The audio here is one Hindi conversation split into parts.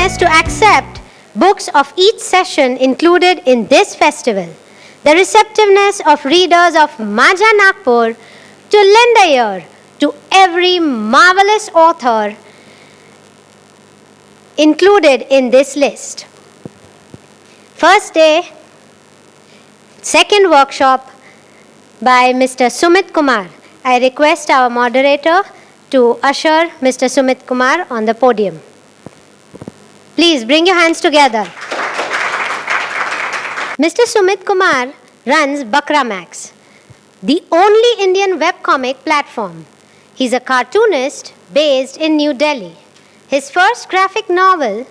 willingness to accept books of each session included in this festival, the receptiveness of readers of Maja Nagpur to lend a ear to every marvelous author included in this list. First day, second workshop by Mr. Sumit Kumar. I request our moderator to usher Mr. Sumit Kumar on the podium. Please bring your hands together. Mr. Sumit Kumar runs Bakramax, the only Indian webcomic platform. He's a cartoonist based in New Delhi. His first graphic novel,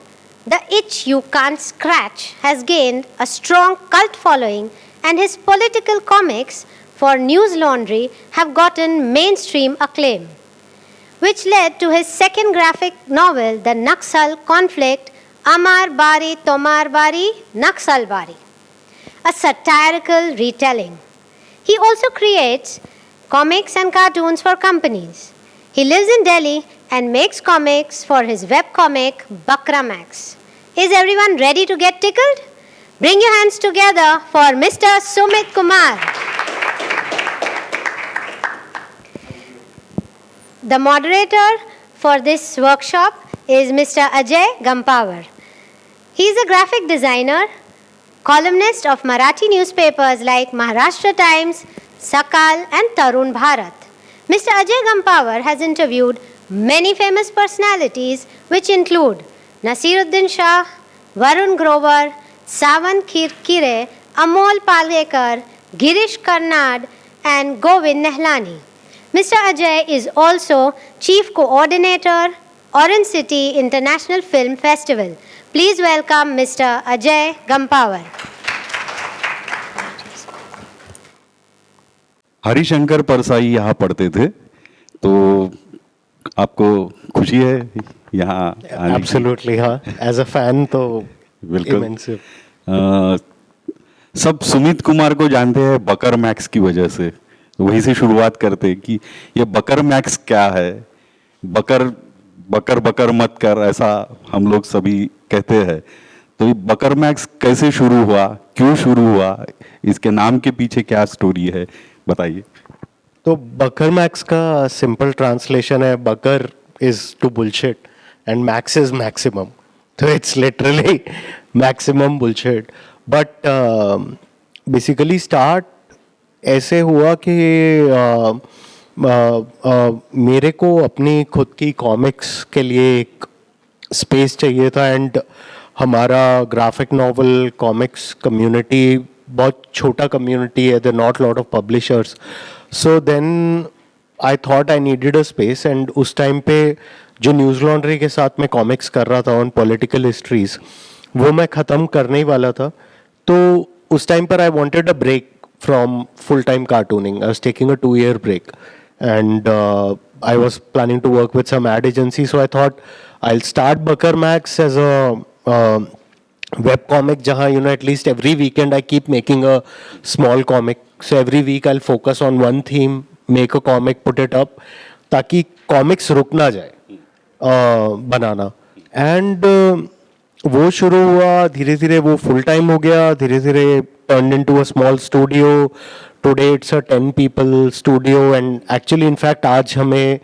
The Itch You Can't Scratch, has gained a strong cult following, and his political comics for News Laundry have gotten mainstream acclaim, which led to his second graphic novel, The Naxal Conflict, Amar Bari Tomar Bari Naxal Bari, a satirical retelling. He also creates comics and cartoons for companies. He lives in Delhi and makes comics for his webcomic Bakramax. Is everyone ready to get tickled? Bring your hands together for Mr. Sumit Kumar. The moderator for this workshop is Mr. Ajay Gampawar. He is a graphic designer, columnist of Marathi newspapers like Maharashtra Times, Sakal and Tarun Bharat. Mr. Ajay Gampawar has interviewed many famous personalities which include Nasiruddin Shah, Varun Grover, Savan Kirkire, Amol Palekar, Girish Karnad and Govind Nehlani. Mr. Ajay is also Chief Coordinator, Orange City International Film Festival. Please welcome Mr. Ajay Gampawar. Harishankar Parsai यहाँ पढ़ते थे, तो आपको खुशी है यहाँ आने की? Absolutely, हाँ. As a fan तो बिल्कुल. immense. सब सुमित कुमार को जानते हैं बकर मैक्स की वजह से, वहीं से शुरुआत करते हैं कि ये बकर मैक्स क्या है. बकर बकर बकर मत कर, ऐसा हम लोग सभी कहते हैं. तो ये बकर मैक्स कैसे शुरू हुआ, क्यों शुरू हुआ, इसके नाम के पीछे क्या स्टोरी है, बताइए. तो बकर मैक्स का सिंपल ट्रांसलेशन है, बकर is to bullshit and max is maximum. So it's literally maximum bullshit. But basically start ऐसे हुआ कि मेरे को अपनी खुद की कॉमिक्स के लिए एक स्पेस चाहिए था. एंड हमारा ग्राफिक नॉवल कॉमिक्स कम्युनिटी बहुत छोटा कम्युनिटी है, there not lot of publishers. So then I thought I needed a space. And उस टाइम पे जो न्यूज़ लॉन्ड्री के साथ मैं कॉमिक्स कर रहा था ऑन पॉलिटिकल हिस्ट्रीज, वो मैं ख़त्म करने ही वाला था. तो उस टाइम पर I wanted a break from full-time cartooning. I was taking a 2-year break, and I was planning to work with some ad agency. So I thought I'll start Bakar Max as a web comic, jahan at least every weekend I keep making a small comic. So every week I'll focus on one theme, make a comic, put it up, ताकि comics रुक ना जाए बनाना. And वो शुरू हुआ, धीरे धीरे वो फुल टाइम हो गया, धीरे धीरे turned into a small studio. Today it's a 10 people studio, and actually in fact आज हमें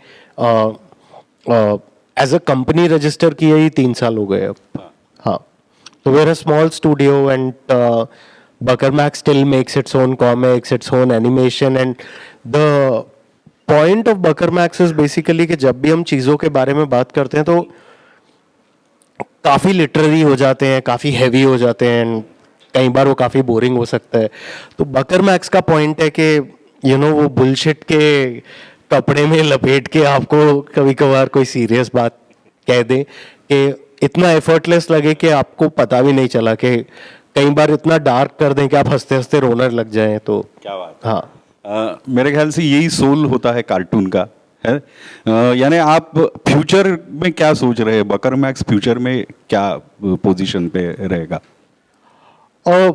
as a company register किए ही 3 साल हो गए अब. हाँ, तो we're a small studio, and Bakar Max still makes its own comics, its own animation. And the point of Bakar Max is basically कि जब भी हम चीज़ों के बारे में बात करते हैं तो काफ़ी लिटरेरी हो जाते हैं, काफ़ी हैवी हो जाते हैं, कई बार वो काफ़ी बोरिंग हो सकता है. तो बकर मैक्स का पॉइंट है कि वो बुलशिट के कपड़े में लपेट के आपको कभी कभार कोई सीरियस बात कह दे कि इतना एफर्टलेस लगे कि आपको पता भी नहीं चला, कि कई बार इतना डार्क कर दें कि आप हंसते हंसते रोने लग जाएं. तो क्या बात. हाँ, मेरे ख्याल से यही सोल होता है कार्टून का, है. यानी आप फ्यूचर में क्या सोच रहे हैं, बकर मैक्स फ्यूचर में क्या पोजीशन पे रहेगा? और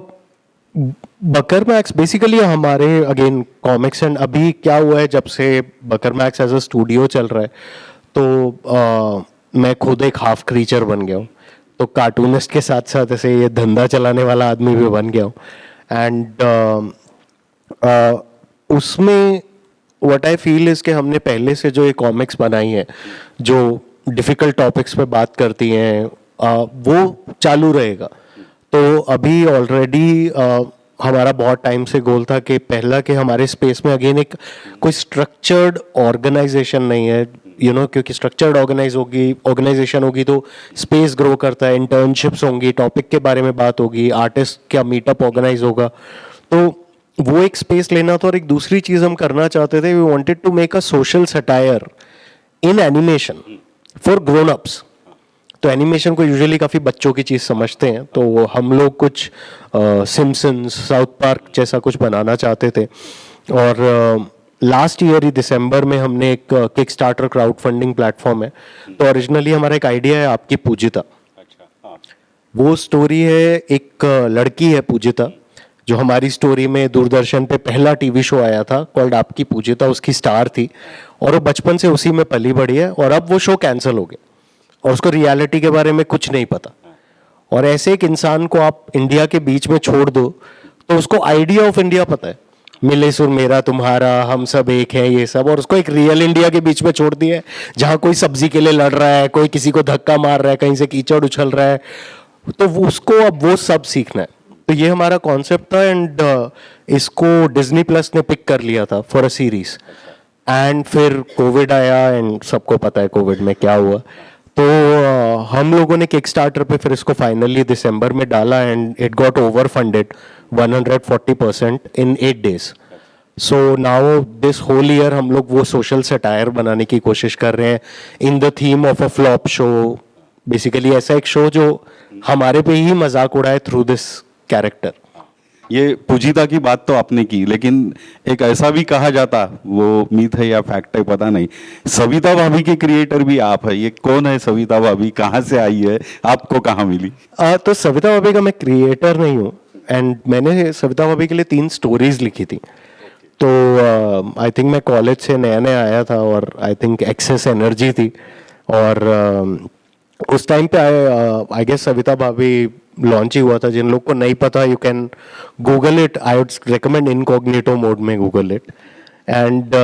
बकर मैक्स बेसिकली हमारे अगेन कॉमिक्स. एंड अभी क्या हुआ है, जब से बकर मैक्स एज अ स्टूडियो चल रहा है, तो मैं खुद एक हाफ क्रीचर बन गया हूँ. तो कार्टूनिस्ट के साथ साथ ऐसे ये धंधा चलाने वाला आदमी भी बन गया हूँ. एंड उसमें व्हाट आई फील इज कि हमने पहले से जो ये कॉमिक्स बनाई है जो डिफ़िकल्ट टॉपिक्स पे बात करती हैं वो चालू रहेगा. तो अभी ऑलरेडी हमारा बहुत टाइम से गोल था कि पहला कि हमारे स्पेस में अगेन एक कोई स्ट्रक्चर्ड ऑर्गेनाइजेशन नहीं है, यू नो, क्योंकि स्ट्रक्चर्ड ऑर्गेनाइजेशन होगी तो स्पेस ग्रो करता है, इंटर्नशिप्स होंगी, टॉपिक के बारे में बात होगी, आर्टिस्ट का मीटअप ऑर्गेनाइज होगा. तो वो एक स्पेस लेना था. और एक दूसरी चीज़ हम करना चाहते थे, we wanted to make a social satire in animation for grown ups. तो एनिमेशन को यूजुअली काफ़ी बच्चों की चीज़ समझते हैं, तो हम लोग कुछ सिम्पसन्स, साउथ पार्क जैसा कुछ बनाना चाहते थे. और लास्ट ईयर ही दिसंबर में हमने एक kick starter crowd funding platform है. तो ओरिजिनली हमारा एक आइडिया है आपकी पूजिता. वो स्टोरी है, एक लड़की है पूजिता जो हमारी स्टोरी में दूरदर्शन पे पहला टीवी शो आया था कॉल्ड आपकी पूजिता, उसकी स्टार थी और वो बचपन से उसी में पली बढ़ी है. और अब वो शो कैंसिल हो गया और उसको रियलिटी के बारे में कुछ नहीं पता. और ऐसे एक इंसान को आप इंडिया के बीच में छोड़ दो तो उसको आइडिया ऑफ इंडिया पता है, मिले सुर मेरा तुम्हारा, हम सब एक हैं, ये सब. और उसको एक रियल इंडिया के बीच में छोड़ दिया है जहाँ कोई सब्जी के लिए लड़ रहा है, कोई किसी को धक्का मार रहा है, कहीं से कीचड़ उछल रहा है. तो उसको अब वो सब सीखना है. तो ये हमारा कॉन्सेप्ट था. एंड इसको डिज्नी प्लस ने पिक कर लिया था फॉर अ सीरीज. एंड फिर कोविड आया एंड सबको पता है कोविड में क्या हुआ. तो हम लोगों ने किक स्टार्टर पे फिर इसको फाइनली दिसंबर में डाला and it got over funded 140% इन 8 days. So now this whole year हम लोग वो सोशल सटायर बनाने की कोशिश कर रहे हैं in the theme of a flop show. Basically ऐसा एक शो जो हमारे पे ही मजाक उड़ाए थ्रू दिस कैरेक्टर. ये पूजिता की बात तो आपने की, लेकिन एक ऐसा भी कहा जाता, वो मीथ है या फैक्ट है पता नहीं, सविता भाभी के क्रिएटर भी आप है. ये कौन है सविता भाभी, कहाँ से आई है, आपको कहाँ मिली? तो सविता भाभी का मैं क्रिएटर नहीं हूँ. एंड मैंने सविता भाभी के लिए 3 स्टोरीज लिखी थी. तो आई थिंक मैं कॉलेज से नया नया आया था और आई थिंक एक्सेस एनर्जी थी. और उस टाइम पे आई गेस सविता भाभी लॉन्च ही हुआ था. जिन लोग को नहीं पता, you can Google it. I would recommend incognito mode में गूगल इट. एंड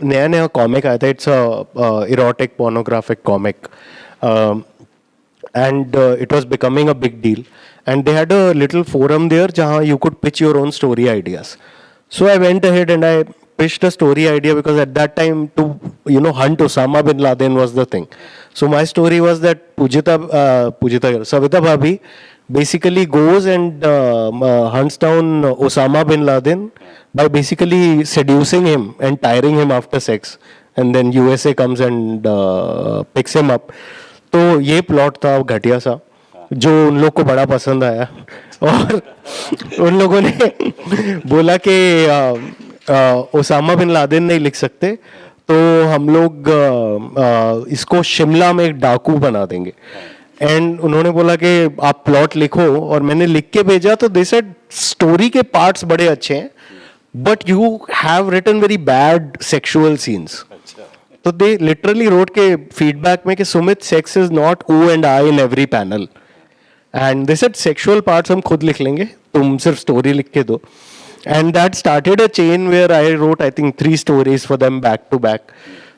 नया नया कॉमिक आया था. It's a erotic pornographic comic and it was becoming a big deal. And they had a little forum there जहाँ you could pitch your own story ideas. So I went ahead and I pitched a story idea because at that time to hunt Osama bin Laden was the thing. So my story was that Savita Bhabhi basically goes and hunts down Osama bin Laden by basically seducing him and tiring him after sex, and then USA comes and picks him up. तो ये प्लॉट था घटिया सा जो उन लोग को बड़ा पसंद आया और उन लोगों ने बोला कि ओसामा बिन लादेन नहीं लिख सकते तो हम लोग इसको शिमला में एक डाकू बना देंगे. एंड उन्होंने बोला कि आप प्लॉट लिखो और मैंने लिख के भेजा तो दे सेड स्टोरी के पार्ट्स बड़े अच्छे हैं but you have written very bad sexual scenes. तो दे लिटरली रोट के फीडबैक में कि Sumit sex is not o and I in every panel. And they said sexual parts हम खुद लिख लेंगे, तुम सिर्फ स्टोरी लिख के दो. And that started a chain where I wrote I think 3 stories for them back to back.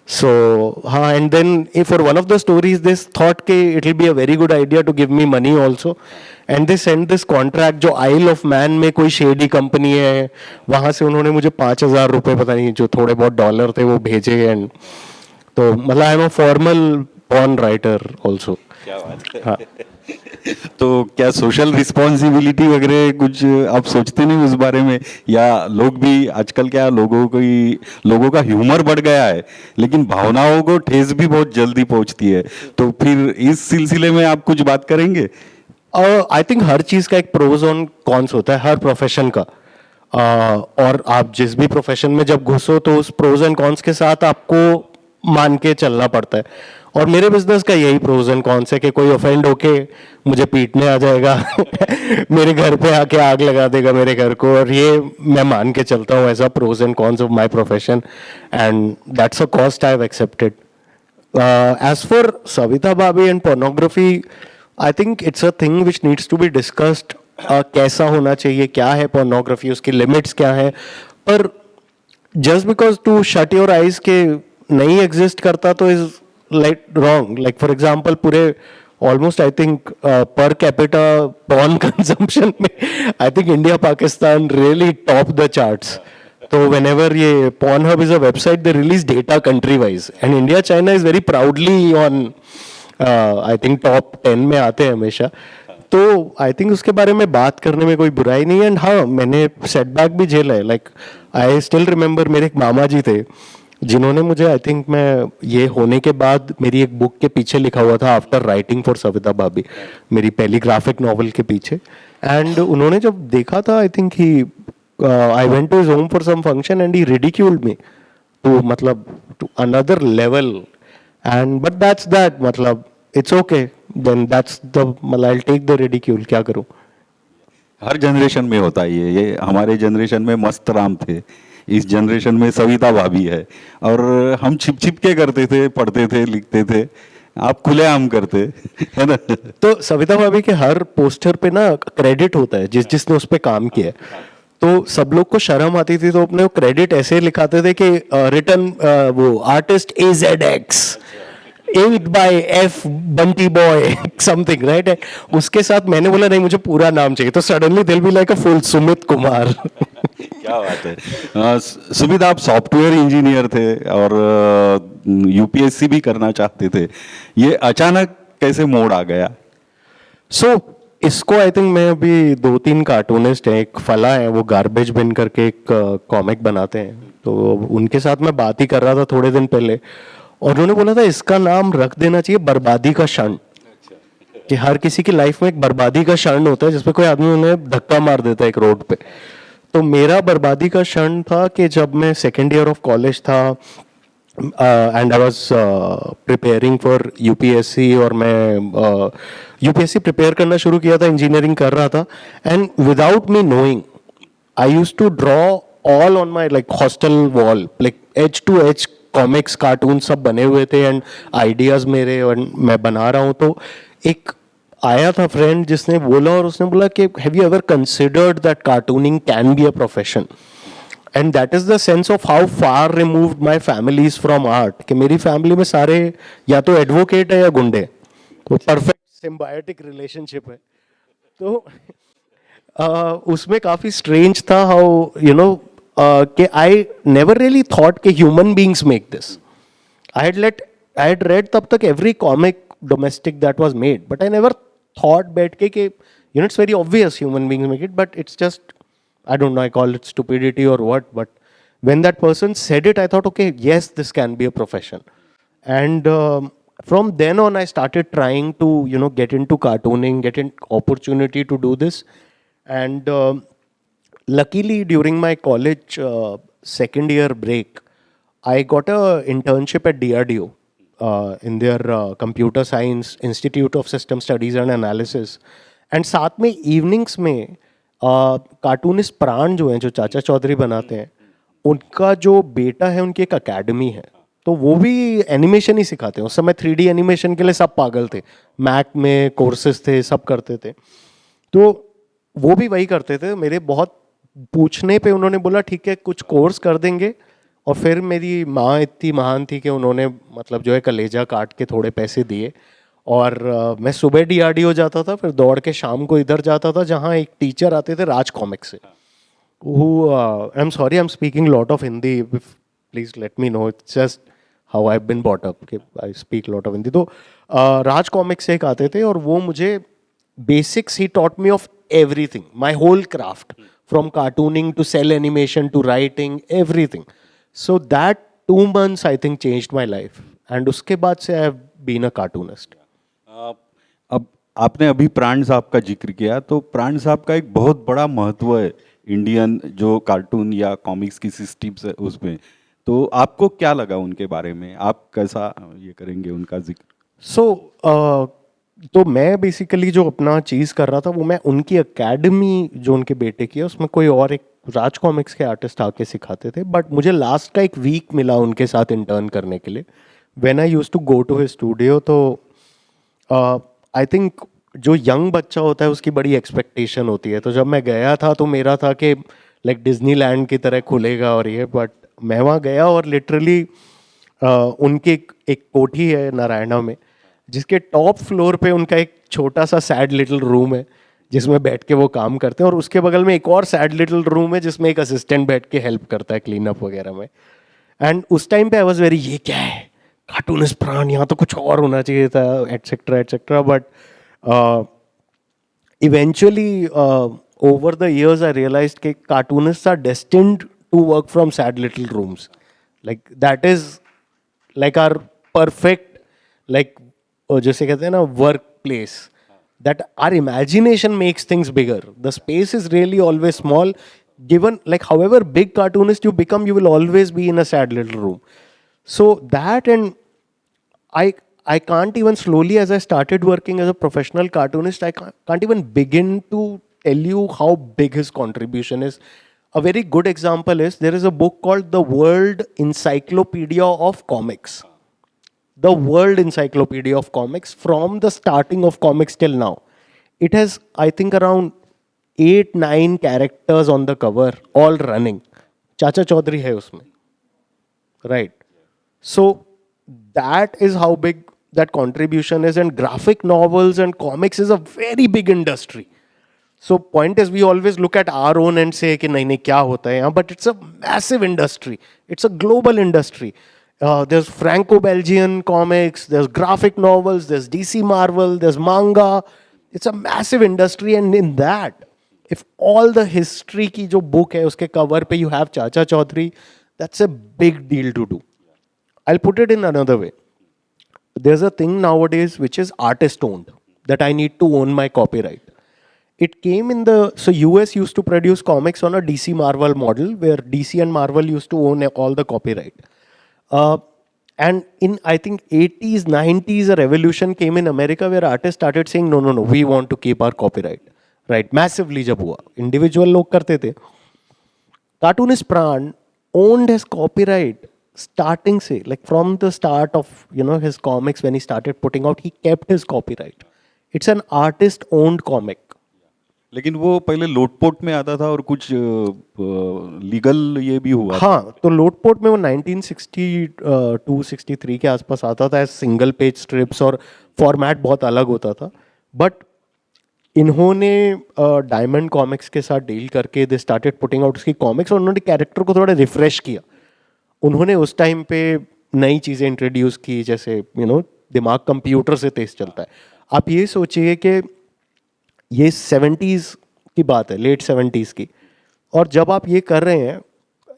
So हाँ, and then for one of the stories this thought के it will be a very good idea to give me money also. And they send this contract जो आइल ऑफ मैन में कोई शेडी कंपनी है वहाँ से उन्होंने मुझे 5,000 रुपये पता नहीं जो थोड़े बहुत डॉलर थे वो भेजे. एंड तो मतलब I am a formal porn writer also. हाँ. तो क्या सोशल रिस्पॉन्सिबिलिटी वगैरह कुछ आप सोचते नहीं उस बारे में? या लोग भी आजकल क्या लोगों का ह्यूमर बढ़ गया है लेकिन भावनाओं को ठेस भी बहुत जल्दी पहुंचती है, तो फिर इस सिलसिले में आप कुछ बात करेंगे? आई थिंक हर चीज़ का एक प्रोज ऑन कॉन्स होता है, हर प्रोफेशन का. और आप जिस भी प्रोफेशन में जब घुसो तो उस प्रोज एंड कॉन्स के साथ आपको मान के चलना पड़ता है. और मेरे बिजनेस का यही प्रोज एंड कॉन्स है कि कोई ऑफेंड होके मुझे पीटने आ जाएगा मेरे घर पे आके आग लगा देगा मेरे घर को, और ये मैं मान के चलता हूँ ऐसा pros and cons of my profession. And that's a cost I have accepted. As for Savita Bhabhi and pornography, I think it's a thing which needs to be discussed, कैसा होना चाहिए, क्या है पोर्नोग्राफी, उसकी लिमिट्स क्या है. पर just because to shut your eyes के नहीं एग्जिस्ट करता तो is like wrong. Like for example पूरे almost I think per capita porn consumption में I think India Pakistan really top the charts. तो whenever ये Pornhub is a website, they release data country wise, and India China is very proudly on I think top 10 में आते हैं हमेशा. तो आई थिंक उसके बारे में बात करने में कोई बुराई नहीं है. एंड हाँ, मैंने सेटबैक भी झेला है. लाइक आई स्टिल रिमेंबर मेरे एक मामा जी थे जिन्होंने मुझे, आई थिंक मैं ये होने के बाद, मेरी एक बुक के पीछे लिखा हुआ था आफ्टर राइटिंग फॉर सविता भाभी, मेरी पहली ग्राफिक नॉवल के पीछे. एंड उन्होंने जब देखा था, I think he I went to his home for some function and he ridiculed me to मतलब to another level. And but that's that, मतलब it's okay, then that's the मतलब I'll take the ridicule, क्या करूँ. हर जनरेशन में होता है ये हमारे जनरेशन में मस्त राम थे, इस जनरेशन में सविता भाभी है, और हम छिप छिप के करते थे, पढ़ते थे, लिखते थे, आप खुलेआम करते है ना. तो सविता भाभी के हर पोस्टर पे ना क्रेडिट होता है जिसने उस पे काम किया है. तो सब लोग को शर्म आती थी तो अपने क्रेडिट ऐसे लिखाते थे कि रिटन वो artist AZX, inked by F Bunty boy something, right. उसके साथ मैंने बोला नहीं, मुझे पूरा नाम चाहिए. तो सडनली दिल be like a full Sumit Kumar. क्या बात है. सुमित, आप सॉफ्टवेयर इंजीनियर थे और UPSC भी करना चाहते थे, ये अचानक कैसे मोड़ आ गया? सो इसको आई थिंक मैं अभी 2-3 कार्टूनिस्ट हैं, एक फला है, वो गार्बेज बिन करके एक कॉमिक बनाते हैं. तो उनके साथ मैं बात ही कर रहा था थोड़े दिन पहले, और उन्होंने बोला था इसका नाम रख देना चाहिए बर्बादी का क्षण. कि हर किसी की लाइफ में एक बर्बादी का क्षण होता है जिसपे कोई आदमी उन्हें धक्का मार देता है एक रोड पे. तो मेरा बर्बादी का क्षण था कि जब मैं सेकेंड ईयर ऑफ कॉलेज था and I was preparing for UPSC, और मैं UPSC प्रिपेयर करना शुरू किया था, इंजीनियरिंग कर रहा था. And without me knowing I used to draw all on my like hostel wall, like edge to edge comics cartoon सब बने हुए थे एंड आइडियाज मेरे, और मैं बना रहा हूँ. तो एक आया था फ्रेंड जिसने बोला, और उसने बोला कि have you ever considered that cartooning can be a profession. And that is the sense of how far removed my family is from art. कि मेरी फैमिली में सारे या तो एडवोकेट है या गुंडे. तो परफेक्ट सिम्बायोटिक रिलेशनशिप है. तो उसमें काफी स्ट्रेंज था हाउ यू नो कि आई नेवर रियली थॉट कि human beings make this. I had read तब तक every comic domestic that was made, but I never thought बैठ के कि you know it's very obvious human beings make it, but it's just I don't know, I call it stupidity or what, but when that person said it, I thought, okay, yes, this can be a profession. And from then on, I started trying to, you know, get into cartooning, get an opportunity to do this. And luckily, during my college second year break, I got a internship at DRDO in their Computer Science Institute of System Studies and Analysis. And साथ में evenings में कार्टूनिस्ट प्राण जो हैं, जो चाचा चौधरी बनाते हैं, उनका जो बेटा है, उनकी एक अकेडमी है. तो वो भी एनिमेशन ही सिखाते हैं. उस समय 3D एनिमेशन के लिए सब पागल थे, मैक में कोर्सेज थे, सब करते थे. तो वो भी वही करते थे. मेरे बहुत पूछने पे उन्होंने बोला ठीक है कुछ कोर्स कर देंगे. और फिर मेरी माँ इतनी महान थी कि उन्होंने मतलब जो है कलेजा काट के थोड़े पैसे दिए. और मैं सुबह DRDO जाता था, फिर दौड़ के शाम को इधर जाता था जहाँ एक टीचर आते थे राज कॉमिक्स से. I am sorry, I am speaking lot of Hindi, please let me know, it's just how I have been brought up कि I speak lot of Hindi. तो राज कॉमिक्स से एक आते थे और वो मुझे बेसिक्स ही taught me of everything, my whole craft, from cartooning to cel animation to writing, everything. So that 2 months I think changed my life. And उसके बाद से I have been a cartoonist. अब आपने अभी प्राण साहब का जिक्र किया, तो प्राण साहब का एक बहुत बड़ा महत्व है इंडियन जो कार्टून या कॉमिक्स की सिस्टम्स है उसमें. तो आपको क्या लगा उनके बारे में, आप कैसा ये करेंगे उनका जिक्र? तो मैं बेसिकली जो अपना चीज़ कर रहा था वो मैं उनकी एकेडमी जो उनके बेटे की है उसमें कोई और एक राज कॉमिक्स के आर्टिस्ट आके सिखाते थे. बट मुझे लास्ट का एक वीक मिला उनके साथ इंटर्न करने के लिए. When I used to go to his studio, तो आई थिंक जो यंग बच्चा होता है उसकी बड़ी एक्सपेक्टेशन होती है। तो जब मैं गया था तो मेरा था कि लाइक डिज्नीलैंड की तरह खुलेगा और ये, बट मैं वहाँ गया और लिटरली उनकी एक कोठी है नारायणा में, जिसके टॉप फ्लोर पे उनका एक छोटा सा सैड लिटिल रूम है जिसमें बैठ के वो काम करते हैं, और उसके बगल में एक और सैड लिटिल रूम है जिसमें एक असिस्टेंट बैठ के हेल्प करता है क्लीन अप वगैरह में। एंड उस टाइम पे आई वाज वेरी, ये क्या है, कार्टूनिस्ट प्राण, यहाँ तो कुछ और होना चाहिए था, etcetera etcetera. But eventually over the years I realized that cartoonists are destined to work from sad little rooms. Like that is like our perfect, like जैसे कहते हैं ना, workplace, that our imagination makes things bigger. The space is really always small. Given like however big cartoonist you become, you will always be in a sad little room. So that, and I can't even, slowly as I started working as a professional cartoonist, I can't even begin to tell you how big his contribution is. A very good example is there is a book called The World Encyclopedia of Comics. The World Encyclopedia of Comics, from the starting of comics till now. It has, I think, around 8-9 characters on the cover, all running. Chacha Chaudhary hai usme. Right. So that is how big that contribution is. And graphic novels and comics is a very big industry. So point is, we always look at our own and say कि नहीं नहीं क्या होता है यहाँ, but it's a massive industry. It's a global industry. There's Franco-Belgian comics, there's graphic novels, there's DC Marvel, there's manga. It's a massive industry, and in that, if all the history की जो book है उसके cover पे you have Chacha Chaudhary, that's a big deal to do. I'll put it in another way. There's a thing nowadays which is artist owned, that I need to own my copyright. It came in the, so US used to produce comics on a DC Marvel model where DC and Marvel used to own all the copyright. And in, I think, 80s, 90s, a revolution came in America where artists started saying, no, no, no, we want to keep our copyright. Right, massively जब हुआ, individual लोग करते थे. Cartoonist Pran owned his copyright starting से, like from the start of, you know, his comics when he started putting out, he kept his copyright. It's an artist owned comic. लेकिन वो पहले लोटपोट में आता था और कुछ लीगल ये भी हुआ। हाँ, तो लोटपोट में वो 1962-63 के आसपास आता था, सिंगल पेज स्ट्रिप्स, और फॉर्मेट बहुत अलग होता था. बट इन्होंने डायमंड कॉमिक्स के साथ डील करके दे स्टार्टेड पुटिंग आउट उसकी कॉमिक्स, और उन्होंने कैरेक्टर को थोड़ा रिफ्रेश किया. उन्होंने उस टाइम पे नई चीज़ें इंट्रोड्यूस की, जैसे यू नो दिमाग कंप्यूटर से तेज चलता है. आप ये सोचिए कि ये 70s की बात है, लेट 70s की, और जब आप ये कर रहे हैं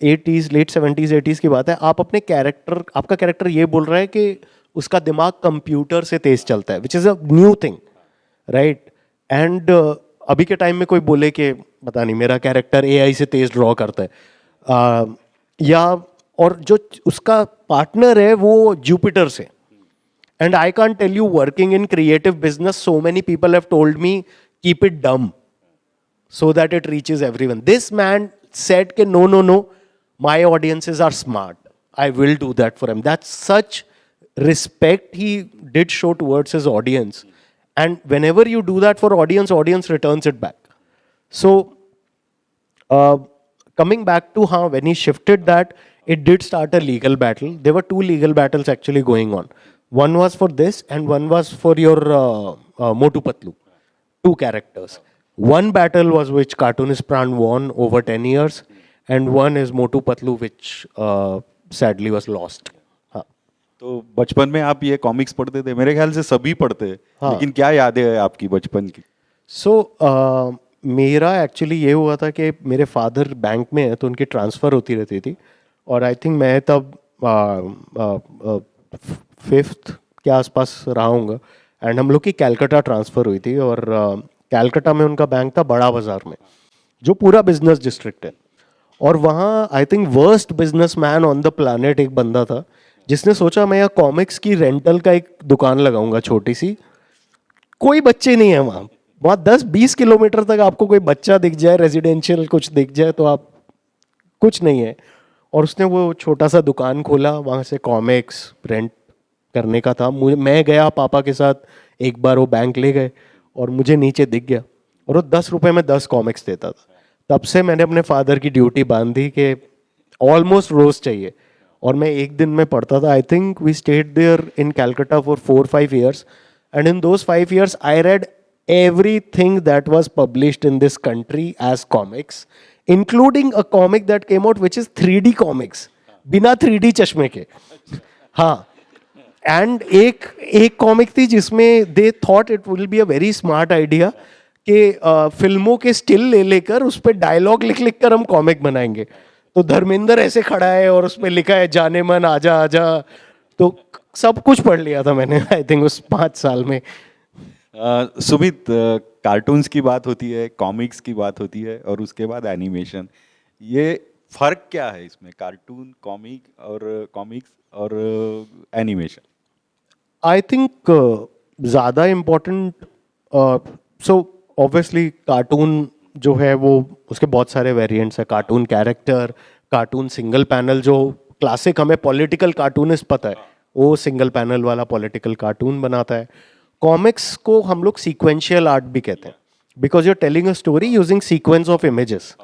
80s, लेट 70s 80s की बात है, आप अपने कैरेक्टर, आपका कैरेक्टर ये बोल रहा है कि उसका दिमाग कंप्यूटर से तेज चलता है, which is a new thing, right. And अभी के टाइम में कोई बोले कि पता नहीं मेरा कैरेक्टर AI से तेज ड्रॉ करता है, या और जो उसका पार्टनर है वो जुपिटर से. And I can't tell you, working in creative business, so many people have told me keep it dumb so that it reaches everyone. This man said ke no, no, no, my audiences are smart, I will do that for him. That's such respect he did show towards his audience, and whenever you do that for audience returns it back. So coming back to how when he shifted that, it did start a legal battle. There were 2 legal battles actually going on. One was for this and one was for your Motu Patlu. 2 characters. One battle was which Cartoonist Pran won over 10 years, and one is Motu Patlu, which sadly was lost. हाँ. तो बचपन में आप ये कॉमिक्स पढ़ते थे? मेरे ख्याल से सभी पढ़ते हैं. हाँ. लेकिन क्या यादें हैं आपकी बचपन की? So मेरा एक्चुअली ये हुआ था कि मेरे फादर बैंक में है, तो उनकी ट्रांसफ़र होती रहती थी, और आई थिंक मैं तब 5th के आसपास रहा हूँगा. एंड हम लोग की कैलकाटा ट्रांसफ़र हुई थी, और कैलकाटा में उनका बैंक था बड़ा बाज़ार में, जो पूरा बिजनेस डिस्ट्रिक्ट है. और वहाँ I think worst businessman on the planet एक बंदा था, जिसने सोचा मैं यहाँ कॉमिक्स की रेंटल का एक दुकान लगाऊंगा छोटी सी. कोई बच्चे नहीं है वहाँ, 10-20 किलोमीटर तक आपको कोई बच्चा दिख जाए, रेजिडेंशियल कुछ दिख जाए तो आप, कुछ नहीं है. और उसने वो छोटा सा दुकान खोला, वहाँ से कॉमिक्स रेंट करने का था. मैं गया पापा के साथ, एक बार वो बैंक ले गए, और मुझे नीचे दिख गया और वो 10 रुपए में 10 कॉमिक्स देता था। तब से मैंने अपने फादर की ड्यूटी बांध दी कि ऑलमोस्ट रोज चाहिए, और मैं एक दिन में पढ़ता था। I think we stayed there in Calcutta for 4-5 years, and in those 5 years I read everything that was published in this country as comics, including a comic that came out which is 3D comics, बिना 3D चश्मे के। हाँ, एंड एक कॉमिक थी जिसमें they thought it will be a very smart idea कि फिल्मों के स्टिल ले लेकर उस पर डायलॉग लिख लिख कर हम कॉमिक बनाएंगे। तो धर्मेंद्र ऐसे खड़ा है और उसमें लिखा है जाने मन आजा आजा, तो सब कुछ पढ़ लिया था मैंने आई थिंक उस 5 साल में। सुमित, कार्टून्स की बात होती है, कॉमिक्स की बात होती है, और उसके बाद एनिमेशन। ये फर्क क्या है इसमें, कार्टून, कॉमिक्स और एनिमेशन? आई थिंक ज़्यादा इम्पोर्टेंट, सो ऑब्वियसली कार्टून जो है वो उसके बहुत सारे वेरिएंट्स हैं। Cartoon character, cartoon single panel, जो क्लासिक हमें पॉलिटिकल कार्टूनिस्ट पता है वो सिंगल पैनल वाला पॉलिटिकल कार्टून बनाता है। कॉमिक्स को हम लोग सीक्वेंशियल आर्ट भी कहते हैं, because you are telling a story using sequence of images.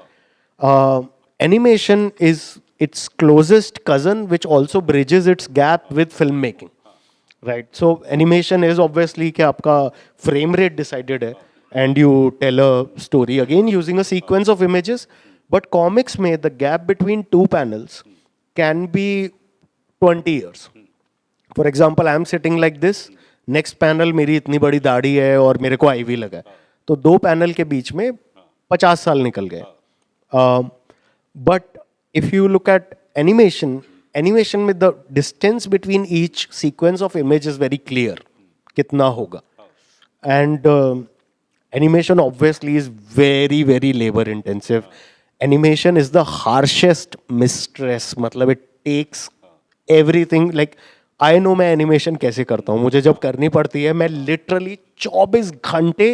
Animation is its closest cousin which also bridges its gap with filmmaking, right? So animation is obviously कि आपका frame rate decided है and you tell a story again using a sequence of images, but comics में the gap between two panels can be 20 years. For example, I am sitting like this, next panel मेरी इतनी बड़ी दाढ़ी है और मेरे को आईवी लगा है, तो 2 पैनल के बीच में 50 साल निकल गए। But if you look at animation with the distance between each sequence of image is very clear कितना होगा, and animation obviously is very labor intensive. Animation is the harshest mistress, मतलब it takes everything. like I know मैं animation कैसे करता हूँ, मुझे जब करनी पड़ती है मैं literally 24 घंटे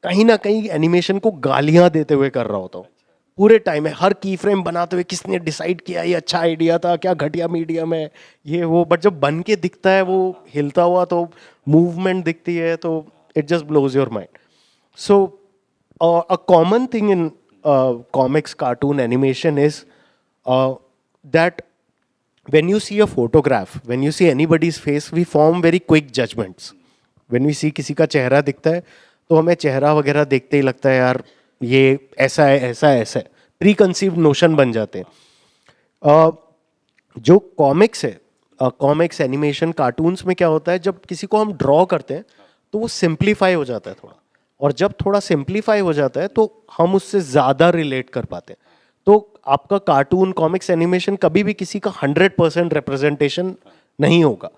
कहीं ना कहीं एनिमेशन को गालियां देते हुए कर रहा होता हूँ पूरे टाइम है, हर की फ्रेम बनाते हुए किसने डिसाइड किया ये अच्छा आइडिया था, क्या घटिया मीडियम है ये वो, बट जब बन के दिखता है वो हिलता हुआ, तो मूवमेंट दिखती है, तो it just blows your mind. So a common thing in comics, cartoon, animation is that when you see a photograph, when you see anybody's face, we form very quick judgments. When we see किसी का चेहरा दिखता है तो हमें चेहरा वगैरह देखते ही लगता है यार ये ऐसा है ऐसा है ऐसा है, प्री कंसीव्ड नोशन बन जाते हैं. जो कॉमिक्स है, कॉमिक्स, एनिमेशन, कार्टून्स में क्या होता है, जब किसी को हम ड्रॉ करते हैं तो वो सिंप्लीफाई हो जाता है थोड़ा, और जब थोड़ा सिंप्लीफाई हो जाता है तो हम उससे ज़्यादा रिलेट कर पाते हैं. तो आपका कार्टून, कॉमिक्स, एनिमेशन कभी भी किसी का 100% रिप्रेजेंटेशन नहीं होगा,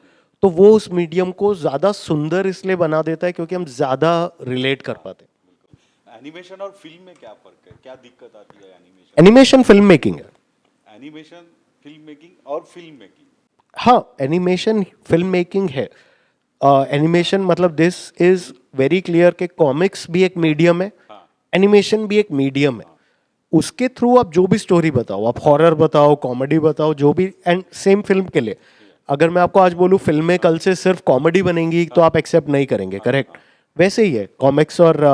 तो वो उस मीडियम को ज़्यादा सुंदर इसलिए बना देता है क्योंकि हम ज़्यादा रिलेट कर पाते हैं. एनिमेशन और फिल्म में क्या फर्क है, क्या दिक्कत आती है? एनिमेशन फिल्म मेकिंग है. एनिमेशन फिल्म मेकिंग और फिल्म मेकिंग, हाँ, एनिमेशन फिल्म मेकिंग है. एनिमेशन मतलब दिस इज वेरी क्लियर कि कॉमिक्स भी एक मीडियम है, एनिमेशन भी एक मीडियम है. उसके थ्रू आप जो भी स्टोरी बताओ, आप हॉरर बताओ, कॉमेडी बताओ, जो भी, एंड सेम फिल्म के लिए अगर मैं आपको आज बोलूँ फिल्में कल से सिर्फ कॉमेडी बनेंगी तो आप एक्सेप्ट नहीं करेंगे, करेक्ट? वैसे ही है कॉमिक्स और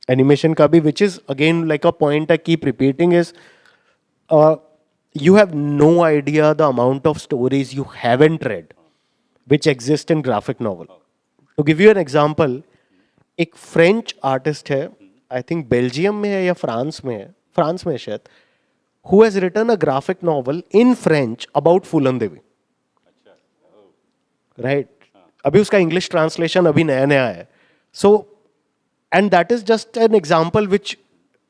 एनिमेशन का भी, which is again like a point I keep repeating is you have no idea the amount of stories you haven't read which exist in graphic novel. To give you an example, एक फ्रेंच आर्टिस्ट है, आई थिंक बेल्जियम में है या फ्रांस में है, फ्रांस में शायद, who has written a graphic novel in French about Phoolan Devi. Right, अभी उसका इंग्लिश ट्रांसलेशन अभी नया नया है. So and that is just an example which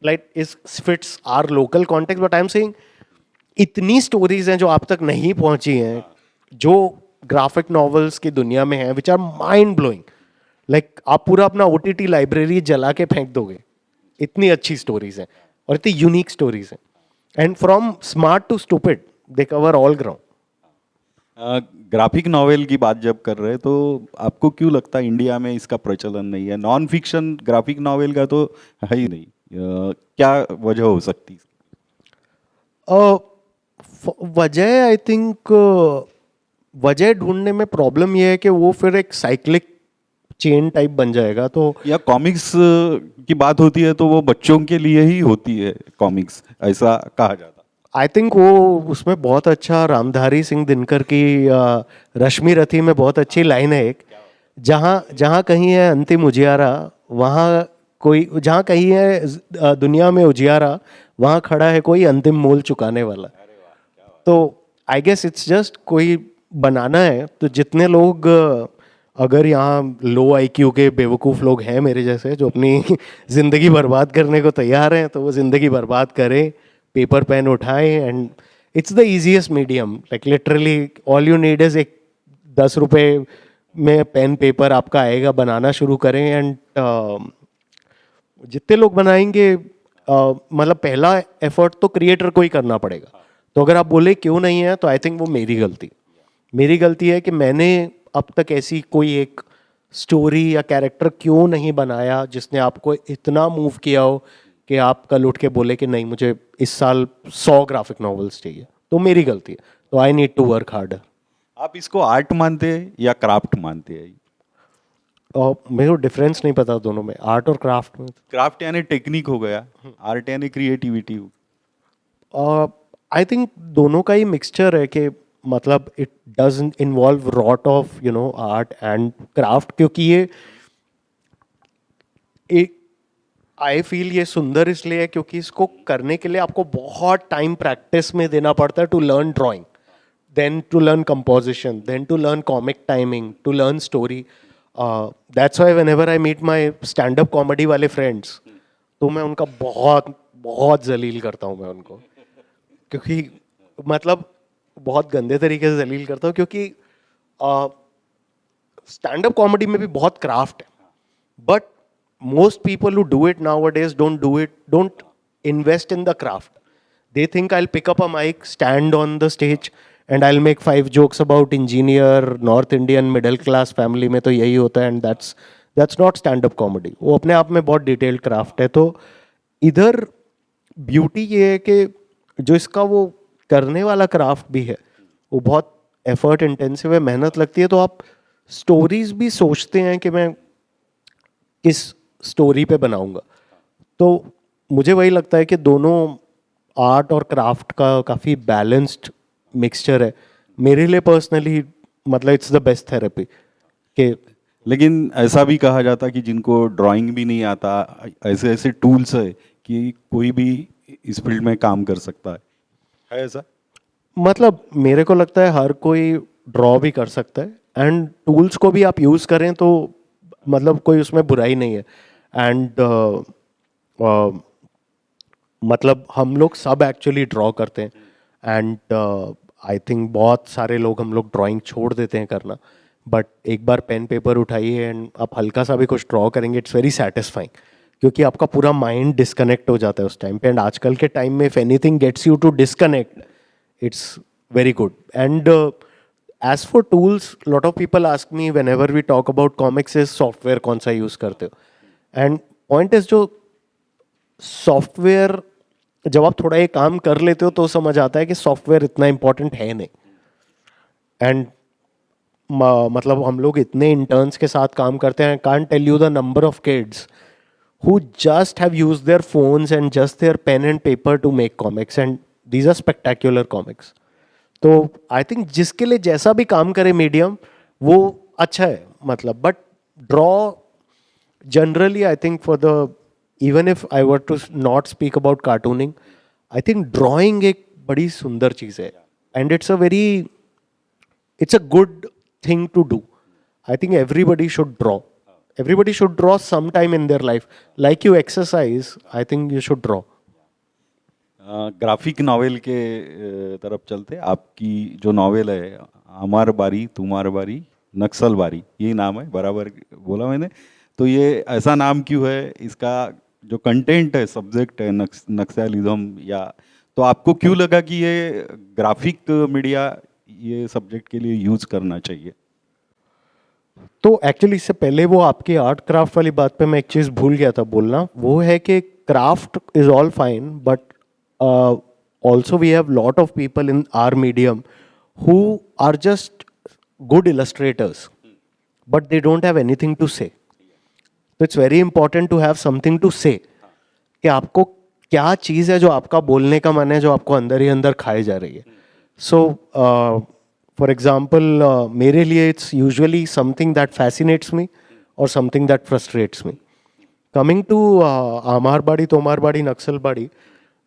like is fits our local context. But I am saying इतनी स्टोरीज हैं जो आप तक नहीं पहुंची हैं, जो ग्राफिक नॉवेल्स की दुनिया में हैं, which are mind blowing. Like आप पूरा अपना OTT लाइब्रेरी जला के फेंक दोगे, इतनी अच्छी स्टोरीज हैं और इतनी यूनिक स्टोरीज हैं. And from smart to stupid they cover all ground. Graphic novel की बात जब कर रहे हैं तो आपको क्यों लगता है इंडिया में इसका प्रचलन नहीं है? नॉन फिक्शन ग्राफिक नॉवेल का तो है ही नहीं, क्या वजह हो सकती है? वजह, आई थिंक वजह ढूंढने में प्रॉब्लम यह है कि वो फिर एक साइक्लिक चेन टाइप बन जाएगा। तो या कॉमिक्स की बात होती है तो वो बच्चों के लिए ही होती है कॉमिक्स, ऐसा कहा जाता है। आई थिंक वो उसमें बहुत अच्छा रामधारी सिंह दिनकर की रश्मि रथी में बहुत अच्छी लाइन है एक, जहाँ जहाँ कहीं है अंतिम उजियारा, वहाँ कोई, जहाँ कहीं है दुनिया में उजियारा, वहाँ खड़ा है कोई अंतिम मोल चुकाने वाला। तो आई गेस इट्स जस्ट कोई बनाना है, तो जितने लोग अगर यहाँ लो आईक्यू के बेवकूफ़ लोग हैं मेरे जैसे जो अपनी ज़िंदगी बर्बाद करने को तैयार हैं, तो वो ज़िंदगी बर्बाद करें, पेपर पेन उठाएं, and it's the easiest medium. Like literally all you need is एक 10 रुपये में पेन पेपर आपका आएगा, बनाना शुरू करें, एंड जितने लोग बनाएंगे मतलब पहला एफर्ट तो क्रिएटर को ही करना पड़ेगा। तो अगर आप बोले क्यों नहीं है, तो आई थिंक वो मेरी गलती है कि मैंने अब तक ऐसी कोई एक स्टोरी या कैरेक्टर क्यों नहीं बनाया जिसने आपको इतना मूव किया हो कि आप कल उठ के बोले कि नहीं मुझे इस साल 100 ग्राफिक नॉवेल्स चाहिए। तो मेरी गलती है, तो I need to work harder. आप इसको आर्ट मानते हैं या क्राफ्ट मानते हैं? और मेरे को डिफरेंस नहीं पता दोनों में, आर्ट और क्राफ्ट में। क्राफ्ट यानी टेक्निक हो गया, आर्ट यानी क्रिएटिविटी। आई थिंक दोनों का ही मिक्सचर है कि मतलब it doesn't involve lot of you know art and craft, क्योंकि ये एक आई फील ये सुंदर इसलिए है क्योंकि इसको करने के लिए आपको बहुत टाइम प्रैक्टिस में देना पड़ता है, to learn drawing, then to learn composition, then to learn comic timing, to learn story. That's why whenever I meet my stand-up comedy वाले friends, तो मैं उनका बहुत बहुत जलील करता हूँ मैं उनको, क्योंकि मतलब बहुत गंदे तरीके से जलील करता हूँ, क्योंकि स्टैंड अप कॉमेडी में भी बहुत क्राफ्ट है, but most people who do it nowadays don't invest in the craft. They think I'll pick up a mic, stand on the stage, and I'll make 5 jokes about engineer, North Indian middle class family में तो यही होता है, and that's not stand up comedy. वो अपने आप में बहुत डिटेल्ड क्राफ्ट है. तो इधर ब्यूटी ये है कि जो इसका वो करने वाला क्राफ्ट भी है वो बहुत एफर्ट इंटेंसिव है, मेहनत लगती है. तो आप स्टोरीज भी सोचते हैं कि मैं किस स्टोरी पे बनाऊंगा. तो मुझे वही लगता है कि दोनों आर्ट और क्राफ्ट का काफ़ी बैलेंस्ड मिक्सचर है. मेरे लिए पर्सनली मतलब इट्स द बेस्ट थेरेपी कि. लेकिन ऐसा भी कहा जाता कि जिनको ड्राइंग भी नहीं आता, ऐसे ऐसे टूल्स है कि कोई भी इस फील्ड में काम कर सकता है ऐसा? मतलब मेरे को लगता है हर कोई ड्रॉ भी कर सकता है, एंड टूल्स को भी आप यूज़ करें तो मतलब कोई उसमें बुराई नहीं है. एंड मतलब हम लोग सब एक्चुअली ड्रॉ करते हैं, एंड आई थिंक बहुत सारे लोग हम लोग ड्राइंग छोड़ देते हैं करना, बट एक बार पेन पेपर उठाइए एंड आप हल्का सा भी कुछ ड्रॉ करेंगे, इट्स वेरी सेटिस्फाइंग, क्योंकि आपका पूरा माइंड डिस्कनेक्ट हो जाता है उस टाइम पे. एंड आजकल के टाइम में if anything gets you to disconnect, it's very good. And as for tools, lot of people ask me whenever we talk about comics is software कौन सा यूज़ करते हो. एंड पॉइंट इज जो सॉफ्टवेयर जब आप थोड़ा ये काम कर लेते हो तो समझ आता है कि सॉफ्टवेयर इतना इम्पोर्टेंट है नहीं. एंड मतलब हम लोग इतने इंटर्न्स के साथ काम करते हैं, can't tell you the number of kids who just have used their phones and just their pen and paper to make comics, and these are spectacular comics. तो आई थिंक जिसके लिए जैसा भी काम करे मीडियम वो अच्छा है मतलब. But draw generally I think for the, even if I were to not speak about cartooning, I think drawing एक बड़ी सुंदर चीज़ है, and it's a good thing to do. I think everybody should draw. Everybody should draw sometime in their life. Like you exercise, I think you should draw. Graphic novel के तरफ चलते. आपकी जो नॉवेल है हमार बारी तुम्हार बारी नक्सल बारी, यही नाम है, बराबर बोला मैंने? तो ये ऐसा नाम क्यों है? इसका जो कंटेंट है, सब्जेक्ट है नक्सलिज्म, या तो आपको क्यों लगा कि ये ग्राफिक मीडिया ये सब्जेक्ट के लिए यूज करना चाहिए? तो एक्चुअली इससे पहले वो आपकी आर्ट क्राफ्ट वाली बात पे मैं एक चीज़ भूल गया था बोलना, वो है कि craft is all fine, but also we have lot of people in our medium who are just good illustrators, but they don't have anything to say. तो it's very important to have something to say, कि आपको क्या चीज़ है जो आपका बोलने का मन है, जो आपको अंदर ही अंदर खाई जा रही है. सो फॉर एग्जाम्पल मेरे लिए it's usually something that fascinates me और something that frustrates me. Coming to Amarbari Tomarbari Naxalbari,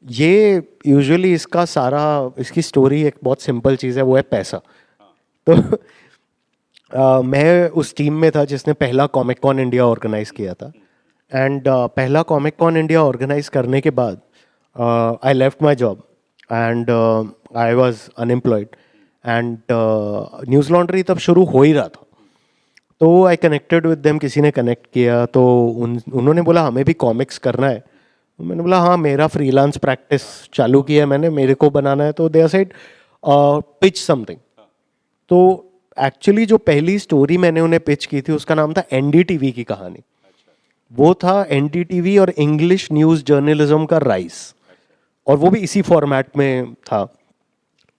ये यूजुअली इसकी स्टोरी एक बहुत सिंपल चीज़ है, वो है पैसा. तो मैं उस टीम में था जिसने पहला कॉमिक कॉन इंडिया ऑर्गेनाइज किया था. एंड पहला कॉमिक कॉन इंडिया ऑर्गेनाइज करने के बाद I left my job and I was unemployed. And news laundry तब शुरू हो ही रहा था. तो आई कनेक्टेड विद देम, किसी ने कनेक्ट किया, तो उन्होंने बोला हमें भी कॉमिक्स करना है. मैंने बोला हाँ, मेरा फ्रीलांस प्रैक्टिस चालू किया है मैंने, मेरे को बनाना है. तो दे सेड पिच समथिंग. तो एक्चुअली जो पहली स्टोरी मैंने उन्हें पिच की थी उसका नाम था एनडीटीवी की कहानी. वो था एनडीटीवी और इंग्लिश न्यूज़ जर्नलिज्म का राइज, और वो भी इसी फॉर्मेट में था.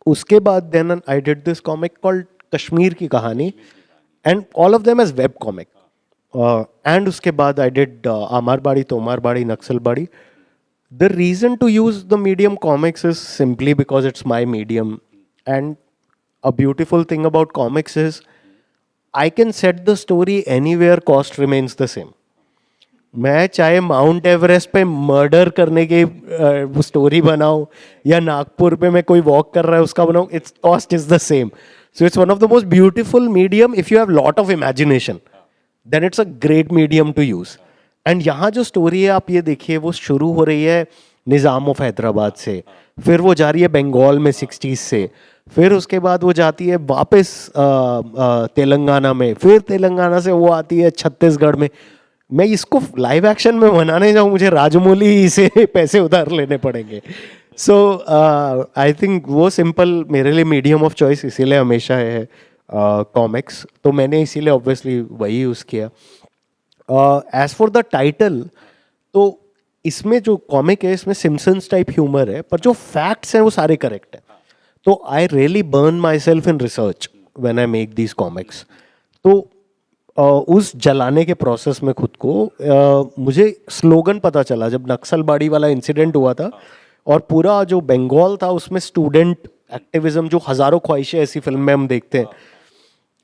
उसके बाद then I did this comic called Kashmir ki Kahani, and all of them as web comic. And उसके बाद I did Amarbari Tomarbari Naxalbari. The reason to use the medium comics is simply because it's my medium. And a beautiful thing about comics is I can set the story anywhere, cost remains the same. मैं चाहे माउंट एवरेस्ट पे मर्डर करने की स्टोरी बनाऊं या नागपुर पे मैं कोई वॉक कर रहा है उसका बनाऊं, its cost is the same. So it's one of the most beautiful medium. If you have lot of imagination then it's a great medium to use. And यहाँ जो स्टोरी है आप ये देखिए, वो शुरू हो रही है निज़ाम ऑफ हैदराबाद से, फिर वो जा रही है बंगाल में 60s से, फिर उसके बाद वो जाती है वापस तेलंगाना में, फिर तेलंगाना से वो आती है छत्तीसगढ़ में. मैं इसको लाइव एक्शन में बनाने जाऊँ, मुझे राजमौली से पैसे उधार लेने पड़ेंगे. सो आई थिंक वो सिंपल मेरे लिए मीडियम ऑफ चॉइस इसीलिए हमेशा है कॉमिक्स. तो मैंने इसीलिए ऑब्वियसली वही यूज़ किया. एज फॉर द टाइटल, तो इसमें जो कॉमिक है इसमें सिम्पसन्स टाइप ह्यूमर है, पर जो फैक्ट्स हैं वो सारे करेक्ट हैं. तो I really burn my self in research when I make these comics. तो उस जलाने के प्रोसेस में खुद को मुझे स्लोगन पता चला जब नक्सलबाड़ी वाला इंसिडेंट हुआ था, और पूरा जो बंगाल था उसमें स्टूडेंट एक्टिविज्म, जो हज़ारों ख्वाहिशें ऐसी फिल्म में हम देखते हैं,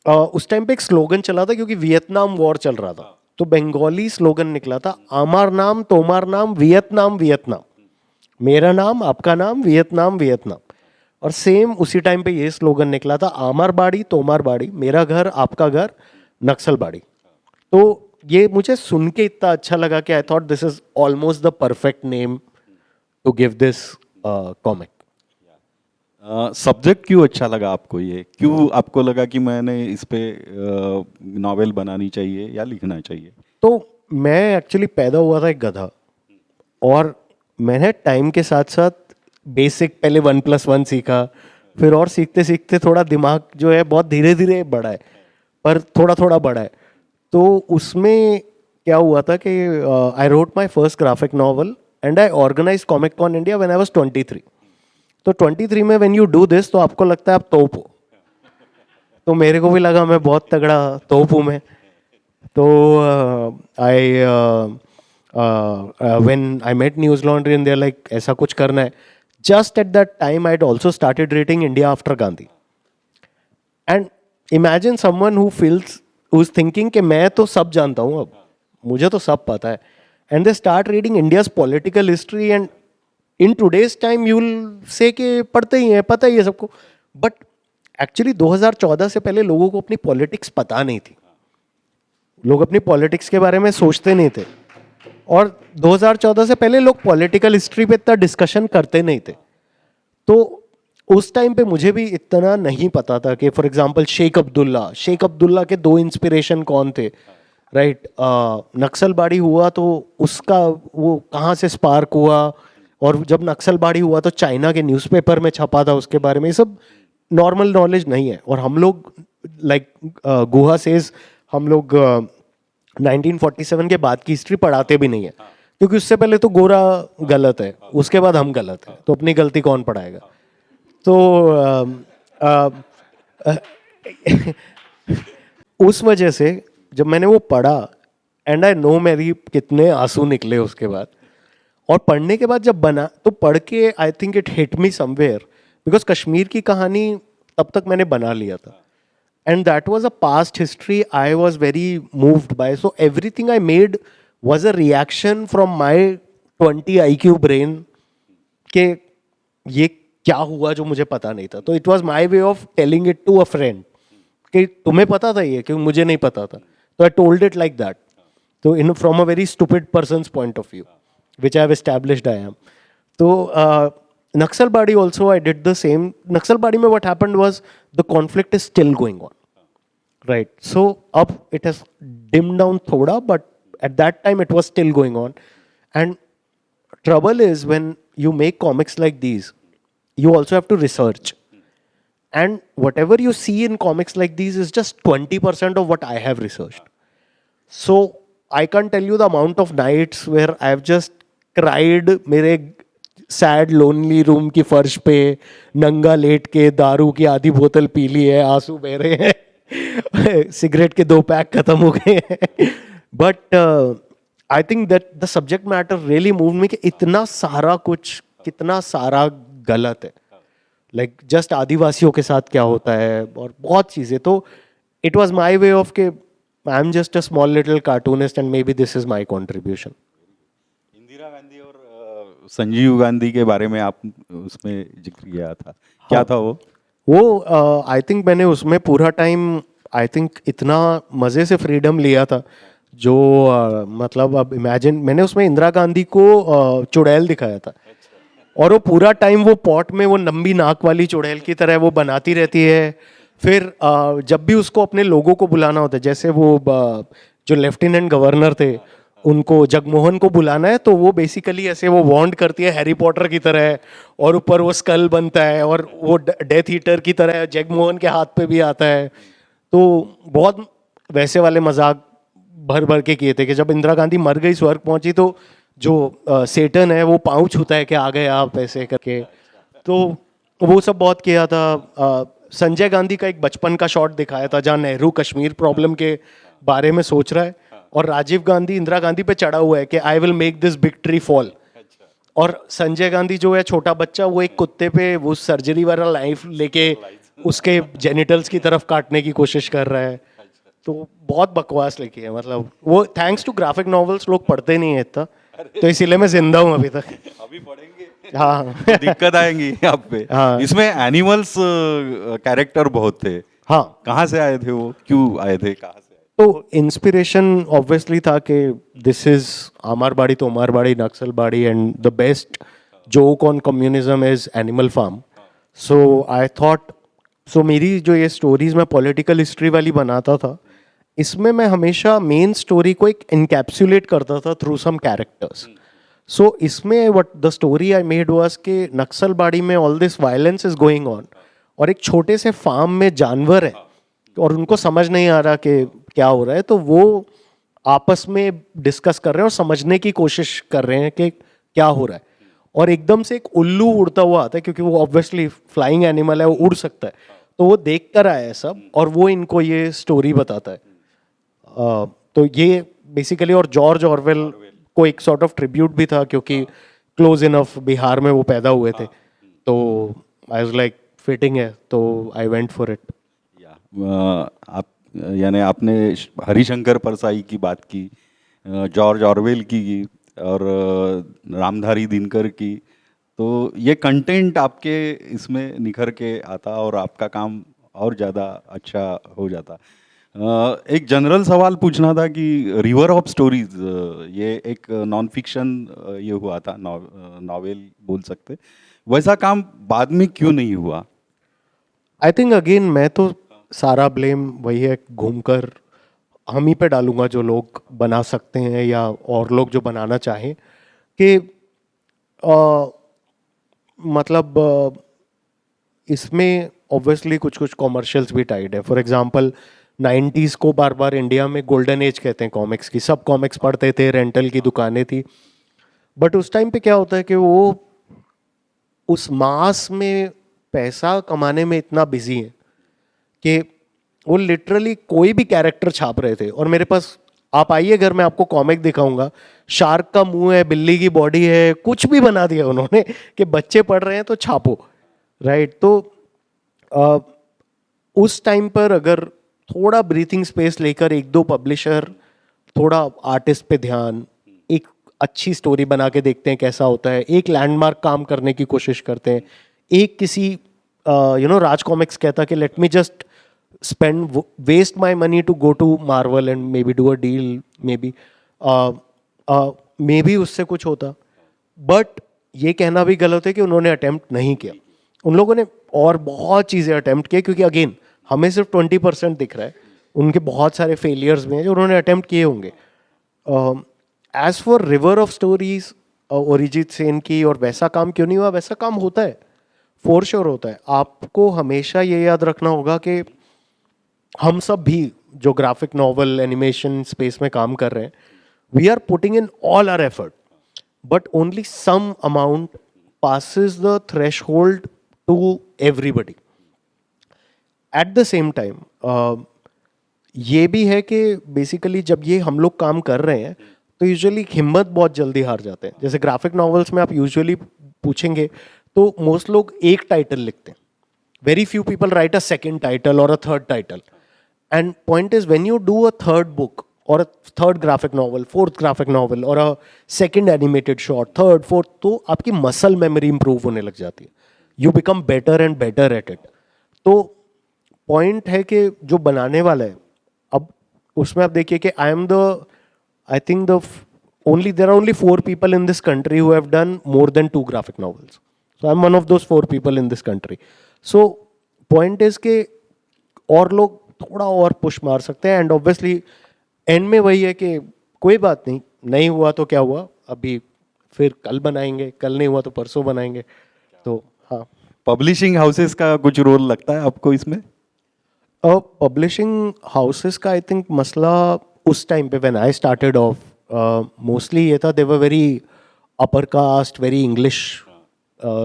उस टाइम पे एक स्लोगन चला था क्योंकि वियतनाम वॉर चल रहा था. तो बंगाली स्लोगन निकला था, आमार नाम तोमार नाम वियतनाम वियतनाम. मेरा नाम आपका नाम वियतनाम वियतनाम. और सेम उसी टाइम पे ये स्लोगन निकला था, आमारबाड़ी तोमारबाड़ी, मेरा घर आपका घर नक्सलबाड़ी. तो ये मुझे सुन के इतना अच्छा लगा कि I thought this is almost the perfect name to give this comic. Subject क्यों अच्छा लगा आपको? ये क्यों आपको लगा कि मैंने इस पे नॉवेल बनानी चाहिए या लिखना चाहिए? तो मैं एक्चुअली पैदा हुआ था एक गधा, और मैंने टाइम के साथ साथ बेसिक पहले 1+1 सीखा, फिर और सीखते सीखते थोड़ा दिमाग जो है बहुत धीरे धीरे बढ़ा है, पर थोड़ा थोड़ा बढ़ा है. तो उसमें क्या हुआ था कि I wrote my first graphic novel and I organize comic con India when I was 23. तो 23 में व्हेन यू डू दिस तो आपको लगता है आप तोप हो. तो मेरे को भी लगा मैं बहुत तगड़ा तोप हूँ मैं. तो I when I met Newslaundry and they are like ऐसा कुछ करना है. Just at that time, I'd also started reading India After Gandhi. And imagine someone who's thinking कि मैं तो सब जानता हूँ अब, मुझे तो सब पता है. And they start reading India's political history, and in today's time you'll say कि पढ़ते ही हैं, पता ही है सबको. But actually 2014 से पहले लोगों को अपनी पॉलिटिक्स पता नहीं थी. लोग अपनी पॉलिटिक्स के बारे में सोचते नहीं थे, और 2014 से पहले लोग पॉलिटिकल हिस्ट्री पे इतना डिस्कशन करते नहीं थे. तो उस टाइम पे मुझे भी इतना नहीं पता था कि फॉर एग्जांपल शेख अब्दुल्ला के 2 इंस्पिरेशन कौन थे, राइट. नक्सलबाड़ी हुआ तो उसका वो कहाँ से स्पार्क हुआ, और जब नक्सलबाड़ी हुआ तो चाइना के न्यूज़पेपर में छपा था उसके बारे में. ये सब नॉर्मल नॉलेज नहीं है, और हम लोग लाइक गुहा सेज हम लोग 1947 के बाद की हिस्ट्री पढ़ाते भी नहीं है, क्योंकि उससे पहले तो गोरा गलत है, उसके बाद हम गलत है, तो अपनी गलती कौन पढ़ाएगा. तो उस वजह से जब मैंने वो पढ़ा, एंड आई नो मेरी कितने आंसू निकले उसके बाद, और पढ़ने के बाद जब बना तो पढ़ के I think it hit me somewhere, because Kashmir ki कहानी तब तक मैंने बना लिया था, and that was a past history I was very moved by, so everything I made was a reaction from my 20 IQ brain कि ये क्या हुआ जो मुझे पता नहीं था. तो it was my way of telling it to a friend कि तुम्हें पता था ये, क्योंकि मुझे नहीं पता था. तो I told it like that. तो in from a very stupid person's point of view which I have established I am. So Naxalbari also I did the same. Naxalbari mein what happened was the conflict is still going on, right? So up it has dimmed down thoda, but at that time it was still going on. And trouble is when you make comics like these, you also have to research. And whatever you see in comics like these is just 20% of what I have researched. So I can't tell you the amount of nights where I've just cried मेरे सैड लोनली रूम की फर्श पे नंगा लेट के, दारू की आधी बोतल पी ली है, आंसू बह रहे हैं, सिगरेट के 2 पैक खत्म हो गए हैं. But I think that the subject matter really move me कि इतना सारा कुछ, कितना सारा गलत है. लाइक जस्ट आदिवासियों के साथ क्या होता है और बहुत चीज़ें. तो it was my way of के I am just a small little cartoonist and maybe this is my contribution. Indira Gandhi और संजीव गांधी के बारे में आप उसमें जिक्र किया था, क्या था वो? आई थिंक मैंने उसमें पूरा टाइम आई थिंक इतना मज़े से फ्रीडम लिया था जो मतलब अब इमेजिन, मैंने उसमें इंदिरा गांधी को चुड़ैल दिखाया था. और वो पूरा टाइम वो पॉट में वो लंबी नाक वाली चुड़ैल की तरह वो बनाती रहती है. फिर जब भी उसको अपने लोगों को बुलाना होता है, जैसे वो जो लेफ्टिनेंट गवर्नर थे उनको जगमोहन को बुलाना है, तो वो बेसिकली ऐसे वो वॉन्ड करती है हैरी पॉटर की तरह, और ऊपर वो स्कल बनता है और वो डेथ ईटर की तरह जगमोहन के हाथ पे भी आता है. तो बहुत वैसे वाले मजाक भर भर के किए थे कि जब इंदिरा गांधी मर गई, स्वर्ग पहुंची, तो जो सेटन है वो पाँव छूता है कि आ गए आप ऐसे करके. तो वो सब बहुत किया था. संजय गांधी का एक बचपन का शॉट दिखाया था जहाँ नेहरू कश्मीर प्रॉब्लम के बारे में सोच रहा है और राजीव गांधी इंदिरा गांधी पे चढ़ा हुआ है कि I will make this big tree fall. और संजय गांधी जो है छोटा बच्चा, वो एक कुत्ते पे वो सर्जरी वाला नाइफ लेके उसके जेनिटल्स की तरफ काटने की कोशिश कर रहा है. तो बहुत बकवास लिखी है. मतलब वो थैंक्स टू ग्राफिक नॉवेल्स लोग पढ़ते नहीं है इतना, तो इसीलिए मैं जिंदा हूँ अभी तक. अभी पढ़ेंगे. हाँ. तो दिक्कत आएंगी आप पे. हाँ. इसमें एनिमल्स कैरेक्टर बहुत थे. हाँ. कहाँ से आए थे वो, क्यों आए थे, कहाँ से? तो इंस्पिरेशन ऑब्वियसली था कि दिस इज अमरबाड़ी तो Amarbari, Naxalbari, and the best joke on communism is Animal Farm. So I thought, so मेरी जो ये स्टोरीज मैं पॉलिटिकल हिस्ट्री वाली बनाता था, इसमें मैं हमेशा मेन स्टोरी को एक इनकैप्सुलेट करता था थ्रू सम कैरेक्टर्स. सो इसमें what the story I made was कि नक्सलबाड़ी में all this violence is going on, और एक छोटे से फार्म में जानवर है और उनको समझ नहीं आ रहा कि क्या हो रहा है, तो वो आपस में डिस्कस कर रहे हैं और समझने की कोशिश कर रहे हैं कि क्या हो रहा है. और एकदम से एक उल्लू उड़ता हुआ आता है, क्योंकि वो ऑब्वियसली फ्लाइंग एनिमल है, वो उड़ सकता है. तो वो देख कर आया है सब, और वो इनको ये स्टोरी बताता है. तो ये बेसिकली, और जॉर्ज ऑरवेल को एक सॉर्ट ऑफ ट्रिब्यूट भी था, क्योंकि क्लोज इनफ बिहार में वो पैदा हुए थे. तो आई वाज लाइक फिटिंग है, तो आई वेंट फॉर इट. आप यानी आपने हरिशंकर परसाई की बात की, जॉर्ज ऑरवेल की और रामधारी दिनकर की, तो ये कंटेंट आपके इसमें निखर के आता और आपका काम और ज़्यादा अच्छा हो जाता. एक जनरल सवाल पूछना था कि रिवर ऑफ स्टोरीज, ये एक नॉन फिक्शन ये हुआ था, नॉवेल बोल सकते, वैसा काम बाद में क्यों नहीं हुआ? आई थिंक अगेन मैं तो सारा ब्लेम वही है, घूमकर हम ही पे डालूंगा जो लोग बना सकते हैं या और लोग जो बनाना चाहें, कि मतलब इसमें ऑब्वियसली कुछ कुछ कॉमर्शियल्स भी टाइड है. फॉर एग्जांपल 90s को बार बार इंडिया में गोल्डन एज कहते हैं कॉमिक्स की. सब कॉमिक्स पढ़ते थे, रेंटल की दुकानें थी. बट उस टाइम पे क्या होता है कि वो उस मास में पैसा कमाने में इतना बिजी है कि वो लिटरली कोई भी कैरेक्टर छाप रहे थे। और मेरे पास, आप आइए घर में, आपको कॉमिक दिखाऊंगा, शार्क का मुंह है, बिल्ली की बॉडी है, कुछ भी बना दिया उन्होंने कि बच्चे पढ़ रहे हैं तो छापो, राइट। तो उस टाइम पर अगर थोड़ा ब्रीथिंग स्पेस लेकर एक दो पब्लिशर थोड़ा आर्टिस्ट पे ध्यान, एक अच्छी स्टोरी बना के देखते हैं कैसा होता है, एक लैंडमार्क काम करने की कोशिश करते हैं, एक किसी राज कॉमिक्स कहता कि let me just spend waste my money to go to Marvel and maybe do a deal, maybe उससे कुछ होता। बट ये कहना भी गलत है कि उन्होंने अटेम्प्ट नहीं किया। उन लोगों ने और बहुत चीज़ें अटेम्प्ट किए, क्योंकि अगेन हमें सिर्फ 20% दिख रहा है, उनके बहुत सारे फेलियर्स में हैं जो उन्होंने अटेम्प्ट किए होंगे। As for river of stories, Arijit Sen की, और वैसा काम क्यों नहीं हुआ, वैसा काम होता है, फॉर श्योर होता है। आपको हमेशा ये याद रखना होगा कि हम सब भी जो ग्राफिक नॉवल एनिमेशन स्पेस में काम कर रहे हैं, we are putting in all our effort, but only some amount passes the threshold to everybody. At the same time, ये भी है कि बेसिकली जब ये हम लोग काम कर रहे हैं तो यूजुअली हिम्मत बहुत जल्दी हार जाते हैं। जैसे ग्राफिक नॉवेल्स में आप यूजुअली पूछेंगे तो मोस्ट लोग एक टाइटल लिखते हैं, very few people write a second title और a third title. And point is when you do a third book और a third graphic novel, fourth graphic novel और a second animated short, third fourth, तो आपकी मसल मेमोरी इंप्रूव होने लग जाती है, you become better and better at it. तो पॉइंट है कि जो बनाने वाला है, अब उसमें आप देखिए कि I think there are only 4 people in this country who have done more than 2 graphic novels. So I'm one of those 4 people in this country. So point is कि और लोग थोड़ा और पुश मार सकते हैं, एंड ऑब्वियसली एंड में वही है कि कोई बात नहीं, नहीं हुआ तो क्या हुआ, अभी फिर कल बनाएंगे, कल नहीं हुआ तो परसों बनाएंगे। तो हाँ, पब्लिशिंग हाउसेस का कुछ रोल लगता है आपको इसमें? पब्लिशिंग हाउसेस का आई थिंक मसला उस टाइम पे when I started off mostly ये था, they were very upper caste, very English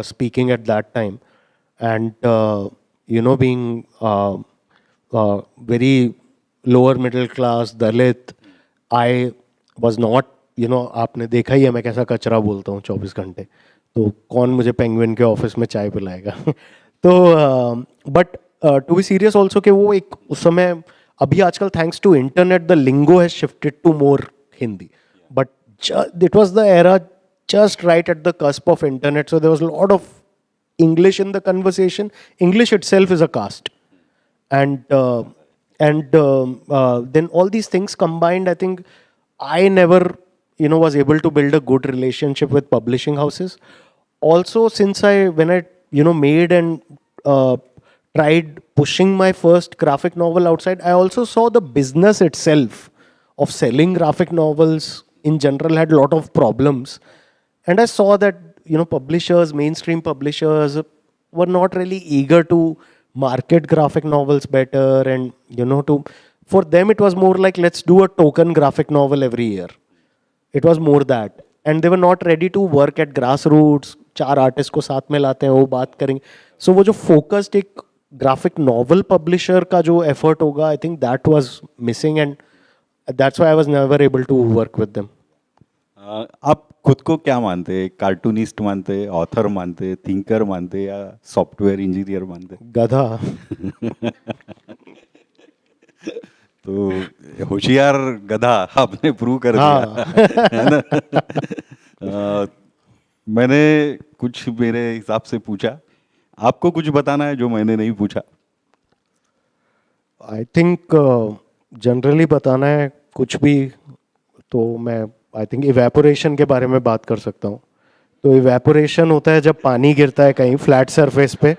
speaking at that time, and you know being very lower middle class, Dalit, I was not, आपने देखा ही है मैं कैसा कचरा बोलता हूँ 24 घंटे, तो कौन मुझे पेंगुइन के ऑफिस में चाय पिलाएगा। तो but to be serious also कि वो एक उस समय, अभी आजकल thanks to internet the lingo has shifted to more Hindi, but it was the era just right at the cusp of internet, so there was a lot of English in the conversation. English itself is a caste. And then all these things combined, I think I never was able to build a good relationship with publishing houses. Also, since when I made and tried pushing my first graphic novel outside, I also saw the business itself of selling graphic novels in general had a lot of problems, and I saw that publishers, mainstream publishers, were not really eager to market graphic novels better, and for them it was more like, let's do a token graphic novel every year. It was more that, and they were not ready to work at grassroots. 4 artist को साथ में लाते हैं, वो बात करेंगे। सो वो जो फोकस्ड एक ग्राफिक नॉवल पब्लिशर का जो एफर्ट होगा, I think that was missing, and that's why I was never able to work with them. आप खुद को क्या मानते हैं? कार्टूनिस्ट मानते, ऑथर मानते, थिंकर मानते, या सॉफ्टवेयर इंजीनियर मानते? गधा। तो होशियार गधा आपने प्रूव कर दिया, है ना? मैंने कुछ मेरे हिसाब से पूछा, आपको कुछ बताना है जो मैंने नहीं पूछा? आई थिंक जनरली बताना है कुछ भी, तो मैं आई थिंक इवेपोरेशन के बारे में बात कर सकता हूँ। तो इवेपोरेशन होता है जब पानी गिरता है कहीं फ्लैट सरफेस पे,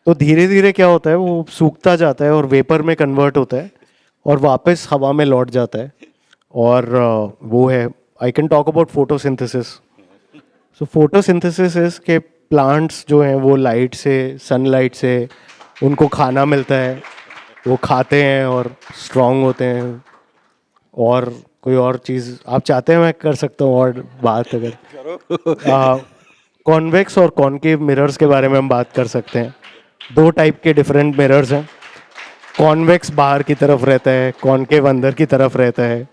तो धीरे धीरे क्या होता है, वो सूखता जाता है और वेपर में कन्वर्ट होता है और वापस हवा में लौट जाता है, और वो है, I can talk about photosynthesis. So photosynthesis is के प्लांट्स जो हैं वो लाइट से, सनलाइट से उनको खाना मिलता है, वो खाते हैं और स्ट्रॉन्ग होते हैं। और कोई और चीज़ आप चाहते हैं मैं कर सकता हूँ और बात, अगर कॉन्वेक्स और कॉनकेव मिरर्स के बारे में हम बात कर सकते हैं। 2 टाइप के डिफरेंट मिरर्स हैं। कॉन्वेक्स बाहर की तरफ रहता है, कॉनकेव अंदर की तरफ रहता है।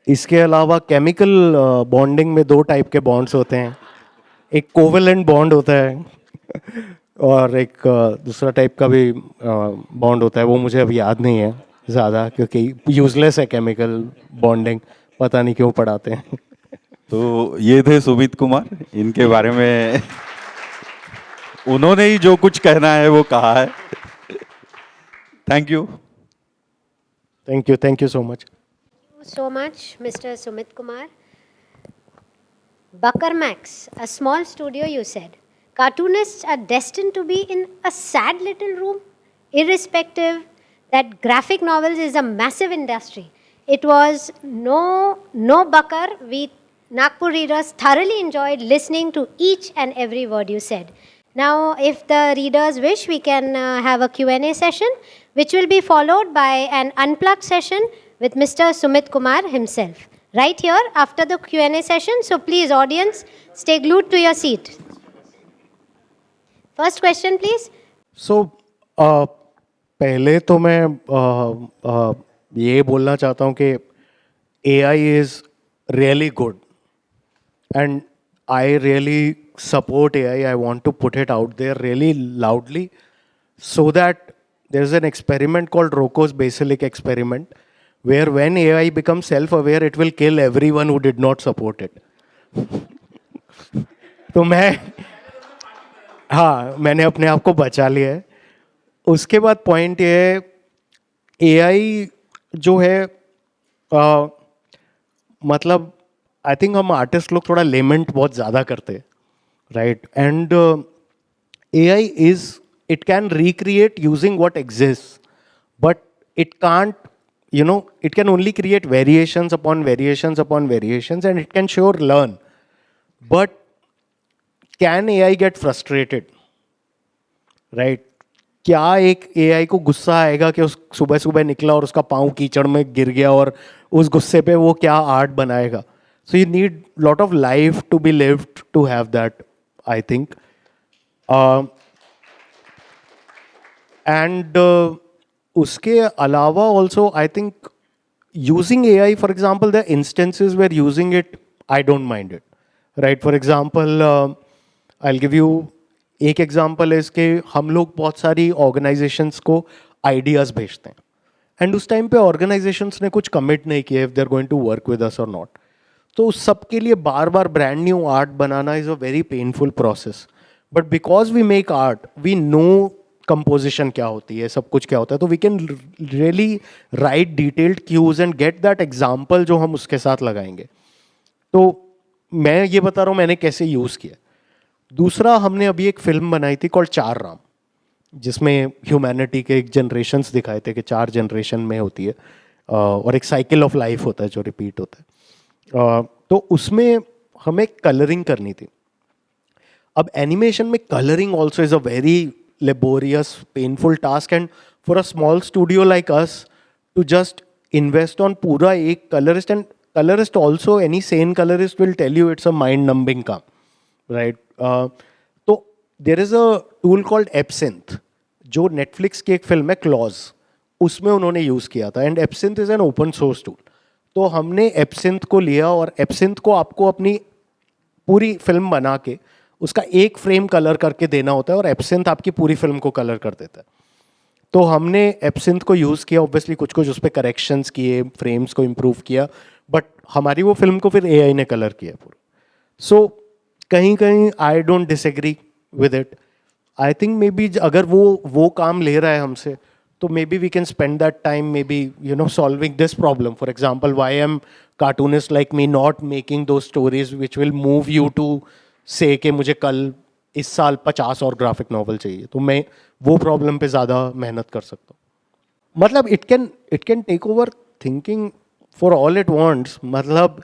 इसके अलावा केमिकल बॉन्डिंग में दो टाइप के बॉन्ड्स होते हैं, एक कोवेलेंट बॉन्ड होता है और एक दूसरा टाइप का भी बॉन्ड होता है, वो मुझे अभी याद नहीं है ज़्यादा क्योंकि यूजलेस है केमिकल बॉन्डिंग, पता नहीं क्यों पढ़ाते हैं। तो ये थे सुमित कुमार, इनके बारे में उन्होंने ही जो कुछ कहना है वो कहा है। Thank you. Thank you so much. So much, Mr. Sumit Kumar. Bucker Max, a small studio, you said. Cartoonists are destined to be in a sad little room, irrespective that graphic novels is a massive industry. It was no Bucker. We Nagpur readers thoroughly enjoyed listening to each and every word you said. Now, if the readers wish, we can have a Q&A session, which will be followed by an unplugged session with Mr. Sumit Kumar himself, right here after the Q&A session. So please, audience, stay glued to your seat. First question, please. So, पहले तो मैं ये बोलना चाहता हूँ कि AI is really good and I really support AI. I want to put it out there really loudly so that there's an experiment called Rocco's Basilic experiment where when AI becomes self-aware, it will kill everyone who did not support it. तो मैंने अपने आप को बचा लिया है। उसके बाद पॉइंट ये है, AI जो है मतलब आई थिंक हम आर्टिस्ट लोग थोड़ा लेमेंट बहुत ज़्यादा करते हैं, right? And AI is, it can recreate using what exists, but it can't, it can only create variations upon variations upon variations, and it can sure learn. But can AI get frustrated? Right? क्या एक AI को गुस्सा आएगा कि उस सुबह सुबह निकला और उसका पाँव कीचड़ में गिर गया और उस गुस्से पे वो क्या आर्ट बनाएगा? So you need lot of life to be lived to have that, I think. And उसके अलावा also I think using AI, for example, the instances where using it, I don't mind it, right? For example, I'll give you एक एग्जाम्पल है इसके, हम लोग बहुत सारी ऑर्गेनाइजेशंस को आइडियाज़ भेजते हैं एंड उस टाइम पे ऑर्गेनाइजेशंस ने कुछ कमिट नहीं किया if they are going to work with us और नॉट, तो उस सब के लिए बार बार ब्रांड न्यू आर्ट बनाना is a very painful process, but because we make art we know composition क्या होती है, सब कुछ क्या होता है, तो we can really write detailed cues and get that example जो हम उसके साथ लगाएंगे। तो मैं ये बता रहा हूँ मैंने कैसे यूज़ किया। दूसरा, हमने अभी एक फिल्म बनाई थी कॉल्ड चार राम, जिसमें ह्यूमैनिटी के एक जनरेशन्स दिखाए थे कि 4 जनरेशन में होती है और एक साइकिल ऑफ लाइफ होता है जो रिपीट होता है। तो उसमें हमें कलरिंग करनी थी। अब एनिमेशन में colouring also is a very laborious painful task, and for a small studio like us to just invest on पूरा एक colourist, and colourist also any sane colourist will tell you it's a mind numbing काम, राइट? तो there is a tool called EbSynth जो नेटफ्लिक्स की एक फिल्म है क्लॉज, उसमें उन्होंने यूज़ किया था, and EbSynth is an open source tool. तो हमने एब्सिंथ को लिया और एब्सिंथ को आपको अपनी पूरी फिल्म बना के उसका एक फ्रेम कलर करके देना होता है और एब्सिंथ आपकी पूरी फिल्म को कलर कर देता है। तो हमने एब्सिंथ को यूज़ किया, ऑब्वियसली कुछ कुछ उस पर करेक्शंस किए, फ्रेम्स को इम्प्रूव किया, बट हमारी वो फिल्म को फिर AI ने कलर किया पूरा। सो कहीं कहीं I don't disagree with it. I think maybe अगर वो काम ले रहा है हमसे, तो maybe we can spend that time maybe solving this problem. For example, why am cartoonist like me not making दो stories which will move you to say कि मुझे कल इस साल 50 और ग्राफिक नॉवल चाहिए, तो मैं वो प्रॉब्लम पे ज़्यादा मेहनत कर सकता हूँ। मतलब it can take over thinking for all it wants, मतलब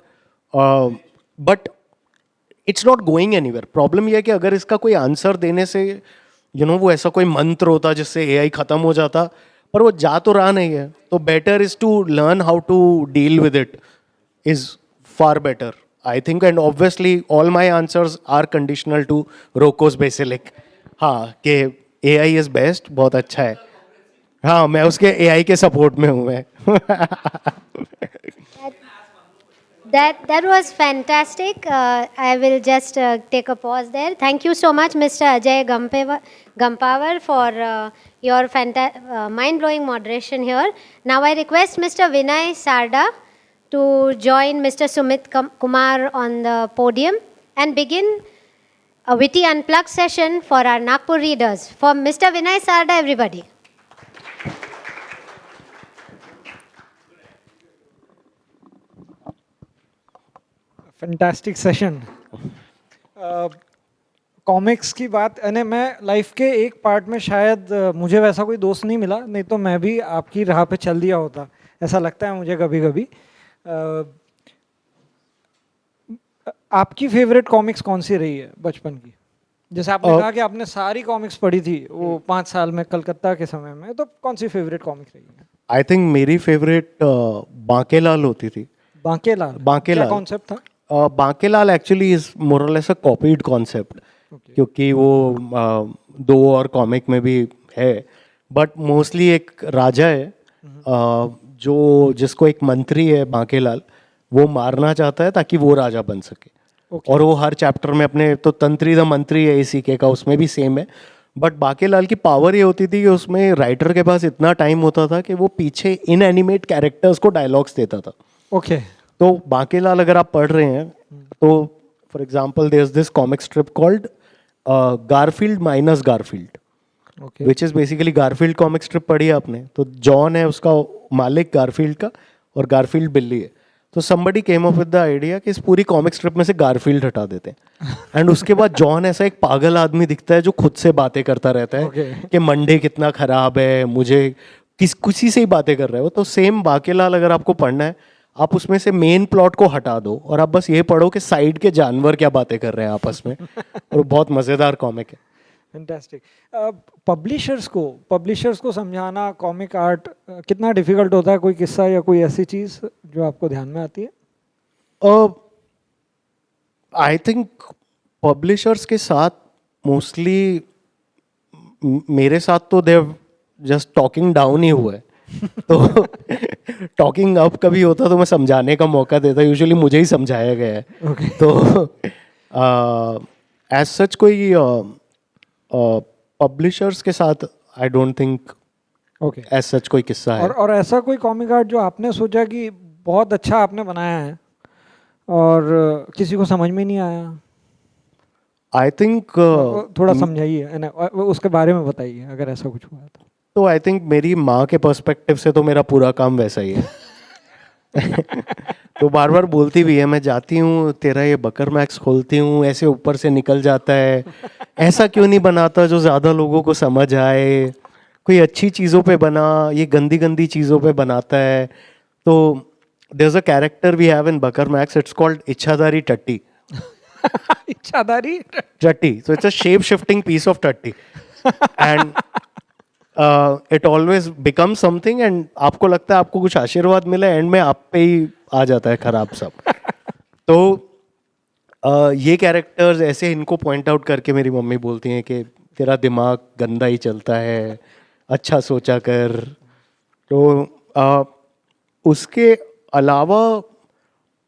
but it's not going anywhere. Problem यह है कि अगर इसका कोई आंसर देने से वो ऐसा कोई मंत्र होता जिससे AI ख़त्म हो जाता, पर वो जा तो रहा नहीं है, तो better is to learn how to deal with it is far better, I think. And obviously all my answers are conditional to Roko's basilisk. हाँ, कि AI इज बेस्ट, बहुत अच्छा है। हाँ, मैं उसके AI के सपोर्ट में हूँ मैं। That was fantastic. I will just take a pause there. Thank you so much, Mr. Ajay Gampavar, for your mind-blowing moderation here. Now I request Mr. Vinay Sarda to join Mr. Sumit Kumar on the podium and begin a witty unplugged session for our Nagpur readers. For Mr. Vinay Sarda, everybody. Fantastic session. Comics की बात यानी मैं लाइफ के एक पार्ट में शायद मुझे वैसा कोई दोस्त नहीं मिला, नहीं तो मैं भी आपकी राह पे चल दिया होता, ऐसा लगता है मुझे कभी कभी। आपकी फेवरेट कॉमिक्स कौन सी रही है बचपन की? जैसे आपने कहा कि आपने सारी कॉमिक्स पढ़ी थी वो 5 साल में कलकत्ता के समय में, तो कौन सी फेवरेट कॉमिक्स रही है? आई थिंक मेरी फेवरेट बांकेलाल होती थी। बांकेलाल? बांकेलाल क्या कॉन्सेप्ट था? बांकेलाल एक्चुअली इज मोर और लेस अ कॉपीड कॉन्सेप्ट, क्योंकि वो दो और कॉमिक में भी है, बट मोस्टली एक राजा है जो जिसको एक मंत्री है बांकेलाल, वो मारना चाहता है ताकि वो राजा बन सके। और वो हर चैप्टर में अपने, तो तंत्री द मंत्री है इसी के का, उसमें भी सेम है। बट बांकेलाल की पावर ये होती थी कि उसमें राइटर के पास इतना टाइम होता था कि वो पीछे इन एनिमेट कैरेक्टर्स को डायलॉग्स देता था। ओके। तो बांकेलाल अगर आप पढ़ रहे हैं तो for example there is this comic strip called Garfield minus Garfield, which is basically Garfield comic strip पढ़ी है आपने, तो जॉन है उसका मालिक गारफील्ड का और गारफील्ड बिल्ली है। तो somebody came up with the idea कि इस पूरी कॉमिक स्ट्रिप में से गारफील्ड हटा देते हैं, एंड उसके बाद जॉन ऐसा एक पागल आदमी दिखता है जो खुद से बातें करता रहता है कि मंडे कितना खराब है, मुझे किसी से ही बातें कर रहे हो। तो सेम बांकेलाल अगर आपको पढ़ना है, आप उसमें से मेन प्लॉट को हटा दो और आप बस ये पढ़ो कि साइड के जानवर क्या बातें कर रहे हैं आपस में, और बहुत मज़ेदार कॉमिक है। फैंटास्टिक। पब्लिशर्स को समझाना कॉमिक आर्ट कितना डिफिकल्ट होता है? कोई किस्सा या कोई ऐसी चीज़ जो आपको ध्यान में आती है? आई थिंक पब्लिशर्स के साथ मोस्टली मेरे साथ तो देव जस्ट टॉकिंग डाउन ही हुआ है। तो टॉकिंग अप कभी होता तो मैं समझाने का मौका देता, यूजुअली मुझे ही समझाया गया है। तो एज सच कोई पब्लिशर्स के साथ I don't think as such कोई किस्सा है। और ऐसा कोई कॉमिक आर्ट जो आपने सोचा कि बहुत अच्छा आपने बनाया है और किसी को समझ में नहीं आया? आई थिंक थोड़ा समझाइए, उसके बारे में बताइए अगर ऐसा कुछ हुआ तो आई थिंक मेरी माँ के पर्सपेक्टिव से तो मेरा पूरा काम वैसा ही है। तो बार बार बोलती भी है, मैं जाती हूँ तेरा ये बकर मैक्स खोलती हूँ, ऐसे ऊपर से निकल जाता है, ऐसा क्यों नहीं बनाता जो ज़्यादा लोगों को समझ आए, कोई अच्छी चीज़ों पे बना, ये गंदी गंदी चीज़ों पे बनाता है। तो there is a character we have in Bakarmax, it's called Ichchhadhari Tatti. Ichchhadhari टट्टी, so it's a shape shifting piece of टट्टी, and it always becomes something, and आपको लगता है आपको कुछ आशीर्वाद मिला, एंड में आप पे ही आ जाता है खराब सब। तो ये कैरेक्टर्स ऐसे इनको पॉइंट आउट करके मेरी मम्मी बोलती हैं कि तेरा दिमाग गंदा ही चलता है, अच्छा सोचा कर। तो उसके अलावा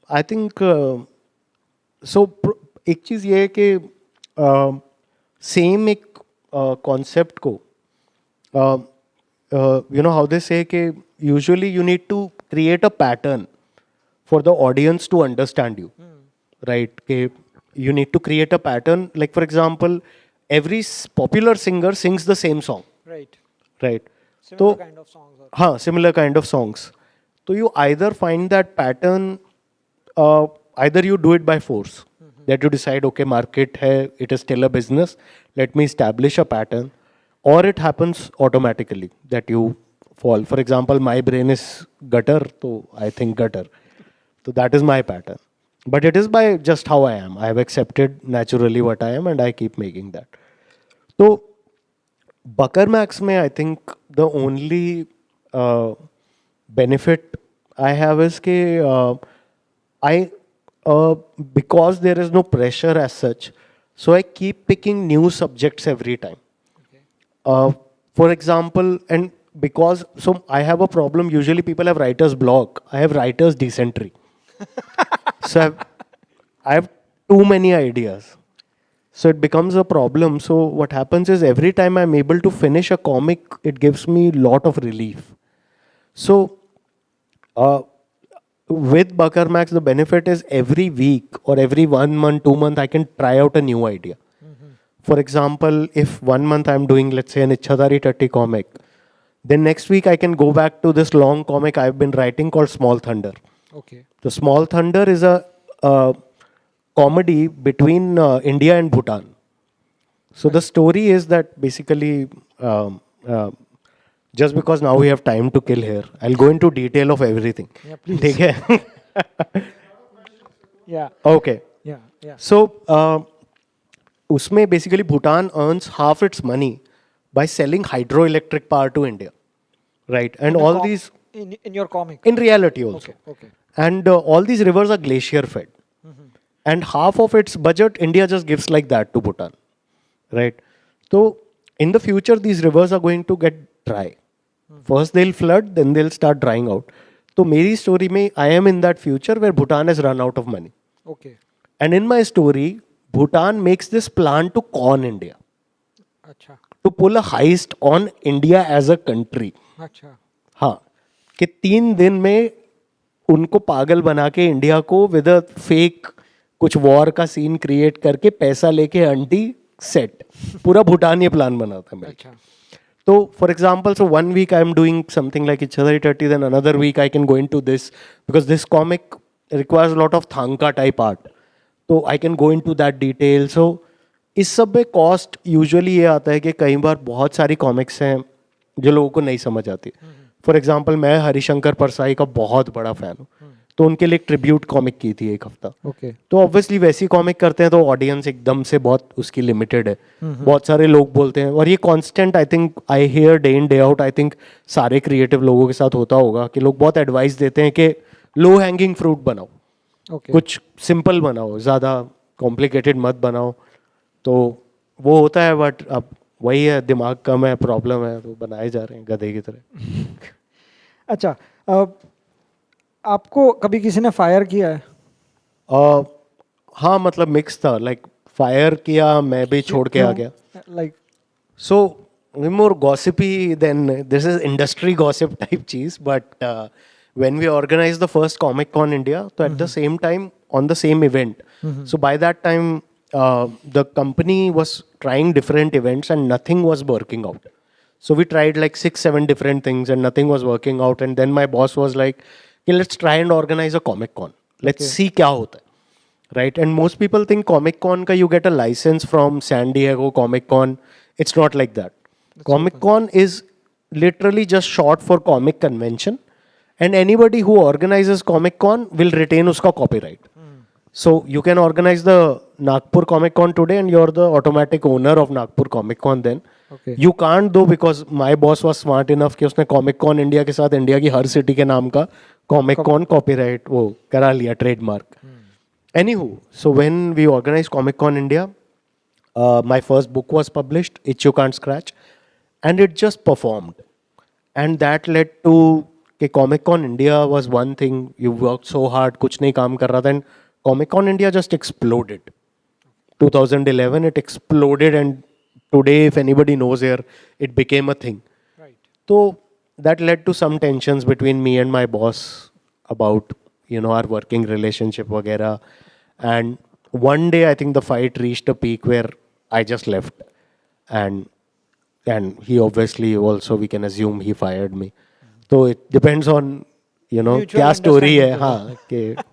आई थिंक एक चीज़ ये है कि सेम एक कॉन्सेप्ट को you know how they say कि usually you need to create a pattern for the audience to understand you, right? कि you need to create a pattern, like for example every popular singer sings the same song, right? तो kind of songs हाँ, similar kind of songs. तो you either find that pattern, either you do it by force, that you decide okay market है, it is still a business, let me establish a pattern, or it happens automatically that you fall. For example, my brain is gutter, so I think gutter. So that is my pattern. But it is by just how I am. I have accepted naturally what I am and I keep making that. So Bucker Max mein I think the only benefit I have is कि because there is no pressure as such, so I keep picking new subjects every time. For example, and because so I have a problem. Usually, people have writer's block. I have writer's dysentery. So I have too many ideas. So it becomes a problem. So what happens is every time I'm able to finish a comic, it gives me lot of relief. So with Bucker Max, the benefit is every week or every 1 month, 2 month, I can try out a new idea. For example, if 1 month I'm doing, let's say, an Ichhadari Tatti comic, then next week I can go back to this long comic I've been writing called Small Thunder. Okay. The Small Thunder is a comedy between India and Bhutan. So the story is that basically, just because now we have time to kill here, I'll go into detail of everything. Yeah, please. ठीक है? Yeah. Okay. Yeah. Yeah. So उसमें basically Bhutan earns half its money by selling hydroelectric power to India, right? And In a all these in your comic. in reality also. Okay. Okay. And all these rivers are glacier fed. And half of its budget, India just gives like that to Bhutan. Right? So, in the future, these rivers are going to get dry. First, they'll flood, then they'll start drying out. So, my story, mein, I am in that future where Bhutan has run out of money. Okay. And in my story, Bhutan makes this plan to con India, अच्छा. to pull a heist on India as a country. अच्छा. हाँ कि 3 दिन में उनको पागल बना के इंडिया को विद अ फेक कुछ वॉर का सीन क्रिएट करके पैसा लेके आंटी सेट पूरा भूटान ये प्लान बनाता है अच्छा. तो for example so 1 week I am doing something like Ichchhadhari Tatti then another week I can go in to this because this comic requires lot of thangka type art तो I can go in to that detail so इस सब में कॉस्ट यूजुअली ये आता है कि कई बार बहुत सारी कॉमिक्स हैं जो लोगों को नहीं समझ आती फॉर एग्जाम्पल मैं हरिशंकर परसाई का बहुत बड़ा फ़ैन हूँ तो उनके लिए एक ट्रिब्यूट कॉमिक की थी 1 हफ्ता Okay. तो ऑब्वियसली वैसी कॉमिक करते हैं तो ऑडियंस एकदम से बहुत उसकी लिमिटेड है बहुत सारे लोग बोलते हैं और ये constant I think I hear day in day out I think सारे क्रिएटिव लोगों के साथ होता होगा कि लोग बहुत एडवाइस देते हैं कि लो हैंगिंग फ्रूट बनाओ Okay. कुछ सिंपल बनाओ ज़्यादा कॉम्प्लिकेटेड मत बनाओ तो वो होता है बट अब वही है दिमाग कम है प्रॉब्लम है तो बनाए जा रहे हैं गधे की तरह अच्छा. आपको कभी किसी ने फायर किया है? हाँ मतलब मिक्स था लाइक फायर किया मैं भी छोड़ के आ गया Like. So more gossipy than this is industry gossip type cheese. But when we organized the first Comic Con India, so at the same time on the same event. So by that time, the company was trying different events and nothing was working out. So we tried like 6-7 different things and nothing was working out. And then my boss was like, okay, let's try and organize a Comic Con. Let's see क्या होता है. Right, and most people think Comic Con ka you get a license from San Diego Comic Con. It's not like that. Comic Con is literally just short for comic convention, and anybody who organizes Comic Con will retain uska copyright. So you can organize the Nagpur Comic Con today, and you're the automatic owner of Nagpur Comic Con. Then Okay. you can't though because my boss was smart enough कि उसने Comic Con India के साथ इंडिया की हर सिटी के नाम का Comic Con copyright वो करा लिया trademark. Anywho, so when we organized Comic Con India, my first book was published, Itch You Can't Scratch, and it just performed. And that led to कि Comic Con India was one thing, you worked so hard, कुछ नहीं काम कर रहा था, and Comic Con India just exploded. 2011, it exploded, and today, if anybody knows here, it became a thing. Right. So that led to some tensions between me and my boss about, you know, our working relationship वगैरह. And one day I think the fight reached a peak where I just left. And he obviously also, we can assume he fired me. So it depends on, you know, Mutual क्या story है understanding. हाँ कि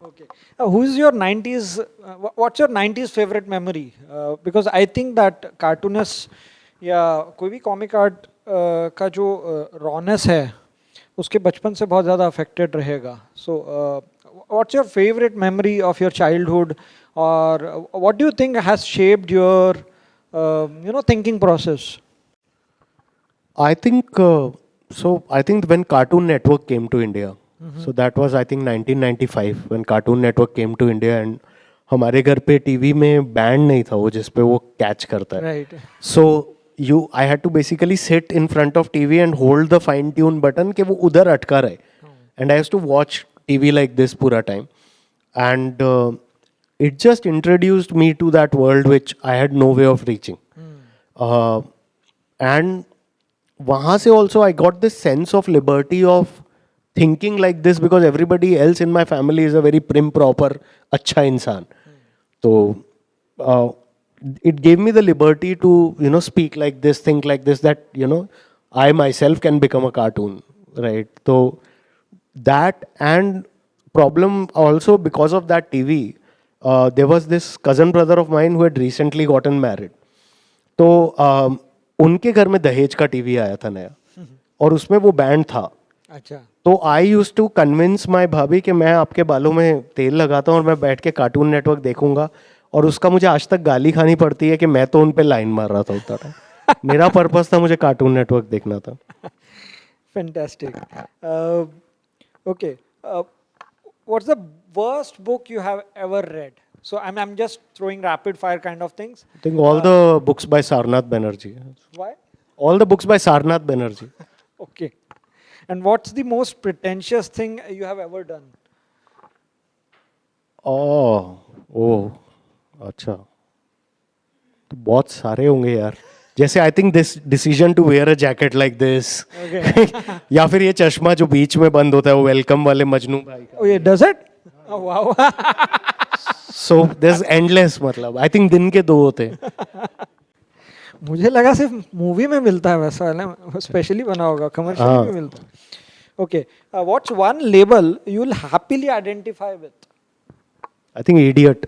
Okay. Who's your 90s? What's your 90s favorite memory? Because I think that cartoonists या कोई भी comic art का जो rawness है उसके बचपन से बहुत ज़्यादा affected रहेगा. So what's your favorite memory of your childhood, or what do you think has shaped your thinking process? I think so. I think when Cartoon Network came to India, so that was I think 1995 when Cartoon Network came to India, and हमारे घर पे टीवी में बैंड नहीं था वो जिस पे वो कैच करता है. Right. So I had to basically sit in front of TV and hold the fine tune button कि वो उधर अटका रहे. And I used to watch TV like this पूरा time. And it just introduced me to that world which I had no way of reaching. And वहाँ से also I got this sense of liberty of thinking like this because everybody else in my family is a very prim proper अच्छा इंसान. So it gave me the liberty to, you know, speak like this, think like this, that, you know, I myself can become a cartoon, right? So that, and problem also because of that TV, there was this cousin brother of mine who had recently gotten married. तो उनके घर में दहेज का टीवी आया था नया और उसमें वो बैंड था. अच्छा. तो आई यूज टू कन्विंस माई भाभी कि मैं आपके बालों में तेल लगाता हूँ और मैं बैठ के कार्टून नेटवर्क देखूंगा, और उसका मुझे आज तक गाली खानी पड़ती है कि मैं तो उन पे लाइन मार रहा था उतना टाइम. मेरा पर्पस था मुझे कार्टून नेटवर्क देखना था. Fantastic. Okay. What's the worst book you have ever read? So I'm just throwing rapid fire kind of things. I think all the books by Sarnath Banerjee. Why? All the books by Sarnath Banerjee. Okay. And what's the most pretentious thing you have ever done? Oh, अच्छा. तो बहुत सारे होंगे यार. जैसे I think this decision to wear a jacket like this, या फिर ये चश्मा जो बीच में बंद होता है वो वेलकम वाले मजनू भाई का. Oh, yeah, does it? Oh, wow. So this endless, मतलब आई थिंक दिन के 2 होते हैं. मुझे लगा सिर्फ मूवी में मिलता है वैसा वाला, स्पेशली बना होगा, कमर्शियल में मिलता है. Okay. What's one label you'll happily identify with? I think idiot.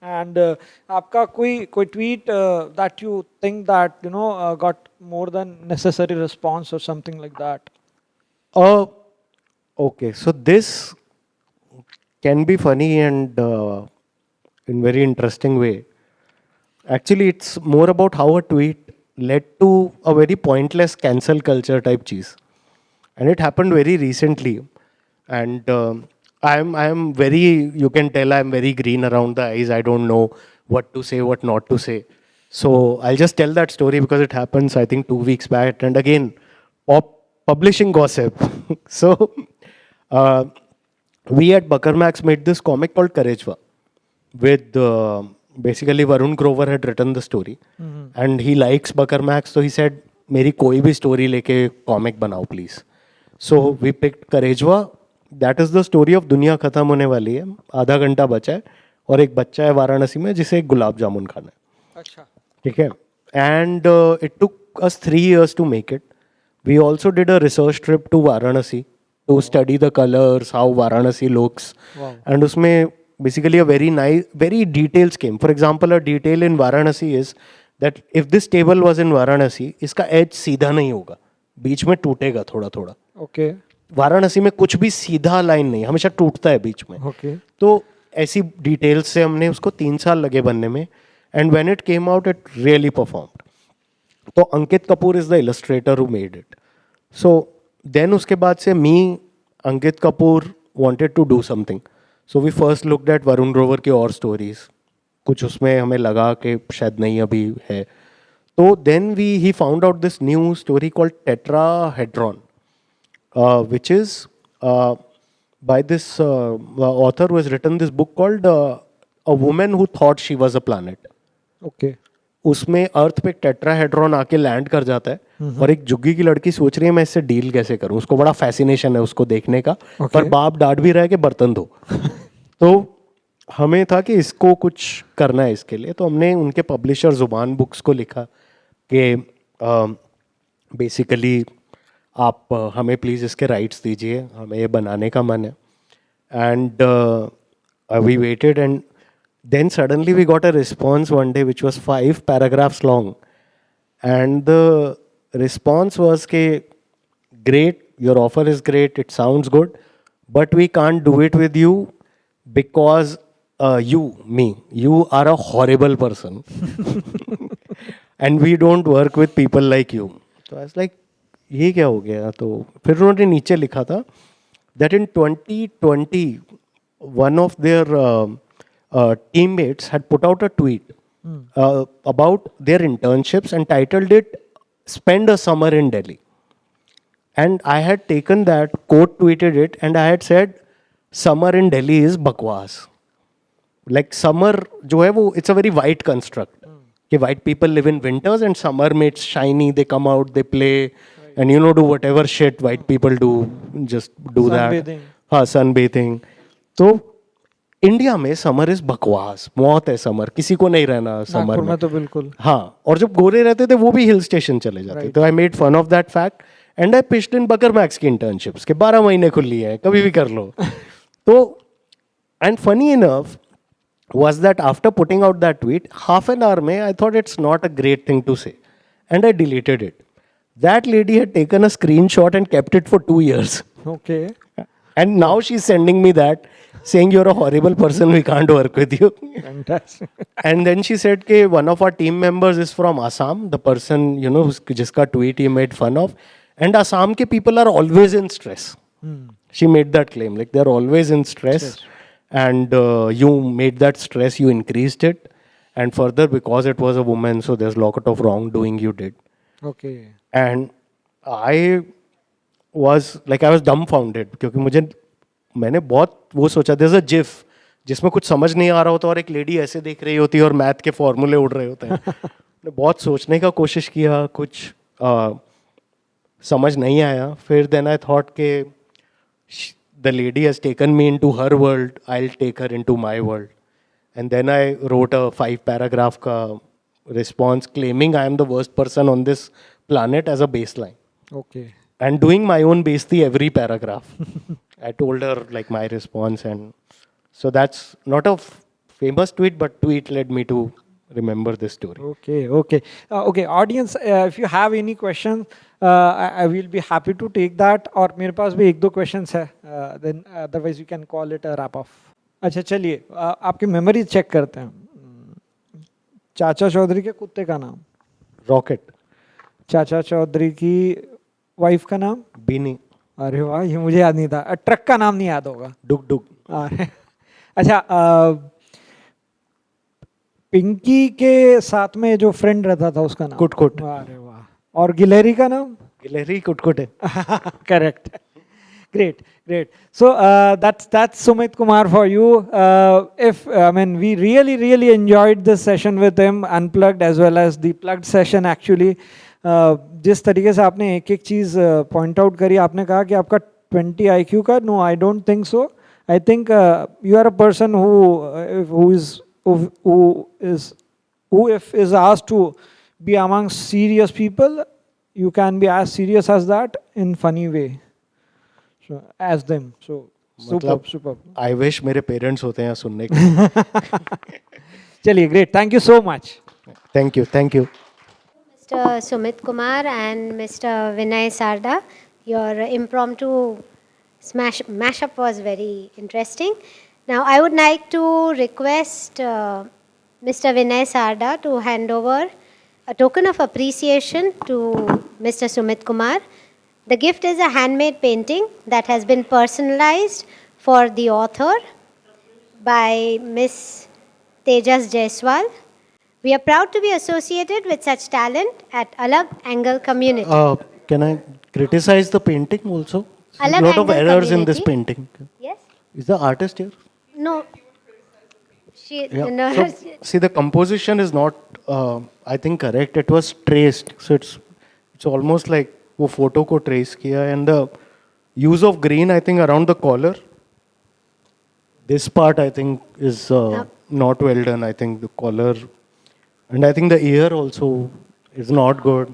And आपका कोई tweet that you think that, you know, got more than necessary response or something like that? Okay, so this can be funny and in very interesting way. Actually, it's more about how a tweet led to a very pointless cancel culture type cheese, and it happened very recently. And I am very, you can tell I'm very green around the eyes. I don't know what to say, what not to say. So I'll just tell that story because it happens, I think, 2 weeks back. And again, publishing gossip. So we at Buckarmax made this comic called Karejva with basically Varun Grover had written the story. And he likes Buckarmax. So he said, मेरी कोई भी story लेके comic बनाओ please. So we picked Karejva. That is the story of दुनिया खत्म होने वाली है, आधा घंटा बचा है और एक बच्चा है वाराणसी में जिसे एक गुलाब जामुन खाना है. अच्छा. ठीक है. And it took us 3 years to make it. We also did a research trip to Varanasi to study the colors, how Varanasi looks. Wow. And उसमें basically a very detailed scheme. For example, a detail in Varanasi is that if this table was in Varanasi, इसका edge सीधा नहीं होगा, बीच में टूटेगा थोड़ा थोड़ा. Okay. वाराणसी में कुछ भी सीधा लाइन नहीं, हमेशा टूटता है बीच में. Okay. तो ऐसी डिटेल्स से हमने उसको 3 साल लगे बनने में. And when it came out it really performed. तो Ankit Kapoor is the illustrator who made it. So then उसके बाद से मी, Ankit Kapoor wanted to do something. So we first looked at Varun Grover की और स्टोरीज. कुछ उसमें हमें लगा कि शायद नहीं अभी है. तो then he found out this new story called tetrahedron, which is by this author who has written this book called A Woman Who Thought She Was a Planet. Okay. उसमें अर्थ पे टेट्राहेड्रॉन आके लैंड कर जाता है और एक जुग्गी की लड़की सोच रही है मैं इससे डील कैसे करूं. उसको बड़ा फैसिनेशन है उसको देखने का. Okay. पर बाप डांट भी रहा है कि बर्तन धो. तो हमें था कि इसको कुछ करना है इसके लिए. तो हमने उनके पब्लिशर जुबान बुक्स को लिखा कि बेसिकली आप हमें प्लीज़ इसके राइट्स दीजिए, हमें ये बनाने का मन है. And we waited and then suddenly we got a response one day which was 5 paragraphs long. And the response was के great, your offer is great, it sounds good, but we can't do it with you because you are a horrible person and we don't work with people like you. So I was like, ये क्या हो गया. तो फिर उन्होंने नीचे लिखा था that in 2020 one of their teammates had put out a tweet about their internships and titled it "Spend a Summer in Delhi." And I had taken that, quote tweeted it, and I had said, "Summer in Delhi is bakwas." Like summer, जो है वो, it's a very white construct. कि white people live in winters and summer में it's shiny, they come out, they play, and do whatever shit white people do, just do that. Sunbathing. हाँ, sunbathing. तो इंडिया में समर इज बकवास, मौत है समर, किसी को नहीं रहना समर नागपुर में। में तो बिल्कुल। हाँ, और जब गोरे रहते थे वो भी हिल स्टेशन चले जाते, तो I made fun of that fact and I pitched in Bakarmax की इंटर्नशिप्स के 12 महीने खुली है, कभी भी कर लो। तो and funny enough was that after putting out that tweet, half an hour mein, I thought it's not a great thing to say. And I deleted it. That lady had taken a screenshot and kept it for 2 years. Okay. And now she's sending me that, saying you're a horrible person, we can't work with you. Fantastic. And then she said कि one of our team members is from Assam, the person, जिसका tweet he made fun of. And Assam के people are always in stress. She made that claim, like they're always in stress. And you made that stress, you increased it. And further, because it was a woman, so there's a lot of wrongdoing you did. Okay. And I was dumbfounded, क्योंकि मैंने बहुत वो सोचा, there's a gif जिसमें कुछ समझ नहीं आ रहा होता और एक लेडी ऐसे देख रही होती है और मैथ के फॉर्मूले उड़ रहे होते हैं। मैंने बहुत सोचने का कोशिश किया, कुछ समझ नहीं आया। फिर then I thought के the lady has taken me into her world, I'll take her into my world. And then I wrote a 5-paragraph ka response claiming I am the worst person on this planet as a baseline. Okay. And doing my own basti every paragraph. I told her like my response, and so that's not a famous tweet, but tweet led me to remember this story. Okay, okay. Okay, audience, if you have any questions, I will be happy to take that. और मेरे पास भी 1-2 questions है. Then otherwise you can call it a wrap off. अच्छा चलिए, आपकी मेमोरी चेक करते हैं। चाचा चौधरी के कुत्ते का नाम? Rocket. चाचा चौधरी की वाइफ का नाम? Beanie. अरे वाह, ये मुझे याद नहीं था। ट्रक का नाम नहीं याद होगा? Duk Duk. अच्छा, पिंकी के साथ में जो फ्रेंड रहता था उसका नाम? कुट कुट। अरे वाह। और गिलहरी का नाम? गिलहरी कुट है। Correct. Great, great. So that's Sumit Kumar for you. We really enjoyed this session with him, unplugged as well as the plugged session actually. जिस तरीके से आपने एक चीज़ पॉइंट आउट करी, आपने कहा कि आपका 20 IQ का, no I don't think so. I think you are a person who if is asked to be among serious people, you can be as serious as that in funny way. So as them. So superb. I wish मेरे पेरेंट्स होते हैं सुनने के। चलिए, great. Thank you so much. Thank you. Mr. Sumit Kumar and Mr. Vinay Sarda, your impromptu mashup was very interesting. Now I would like to request Mr. Vinay Sarda to hand over a token of appreciation to Mr. Sumit Kumar. The gift is a handmade painting that has been personalized for the author by Miss Tejas Jaiswal. We are proud to be associated with such talent at Alag Angle Community. Can I criticize the painting also? A Alag lot of Angle errors in this Community. painting. Yes? Is the artist here? No. Yeah. No. So, see, the composition is not, I think, correct. It was traced. So it's almost like वो photo को trace किया, and the use of green, I think, around the collar. This part, I think, is not well done. I think the collar, and I think the ear also is not good.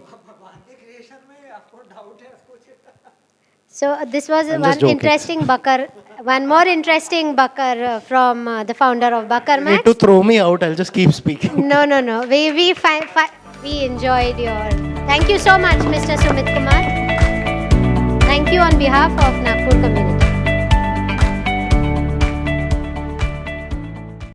So this was I'm one just joking. interesting Bakar, one more interesting Bakar from the founder of Bakar You need Max. to throw me out. I'll just keep speaking. No. We enjoyed your. Thank you so much, Mr. Sumit Kumar. Thank you on behalf of Nagpur community.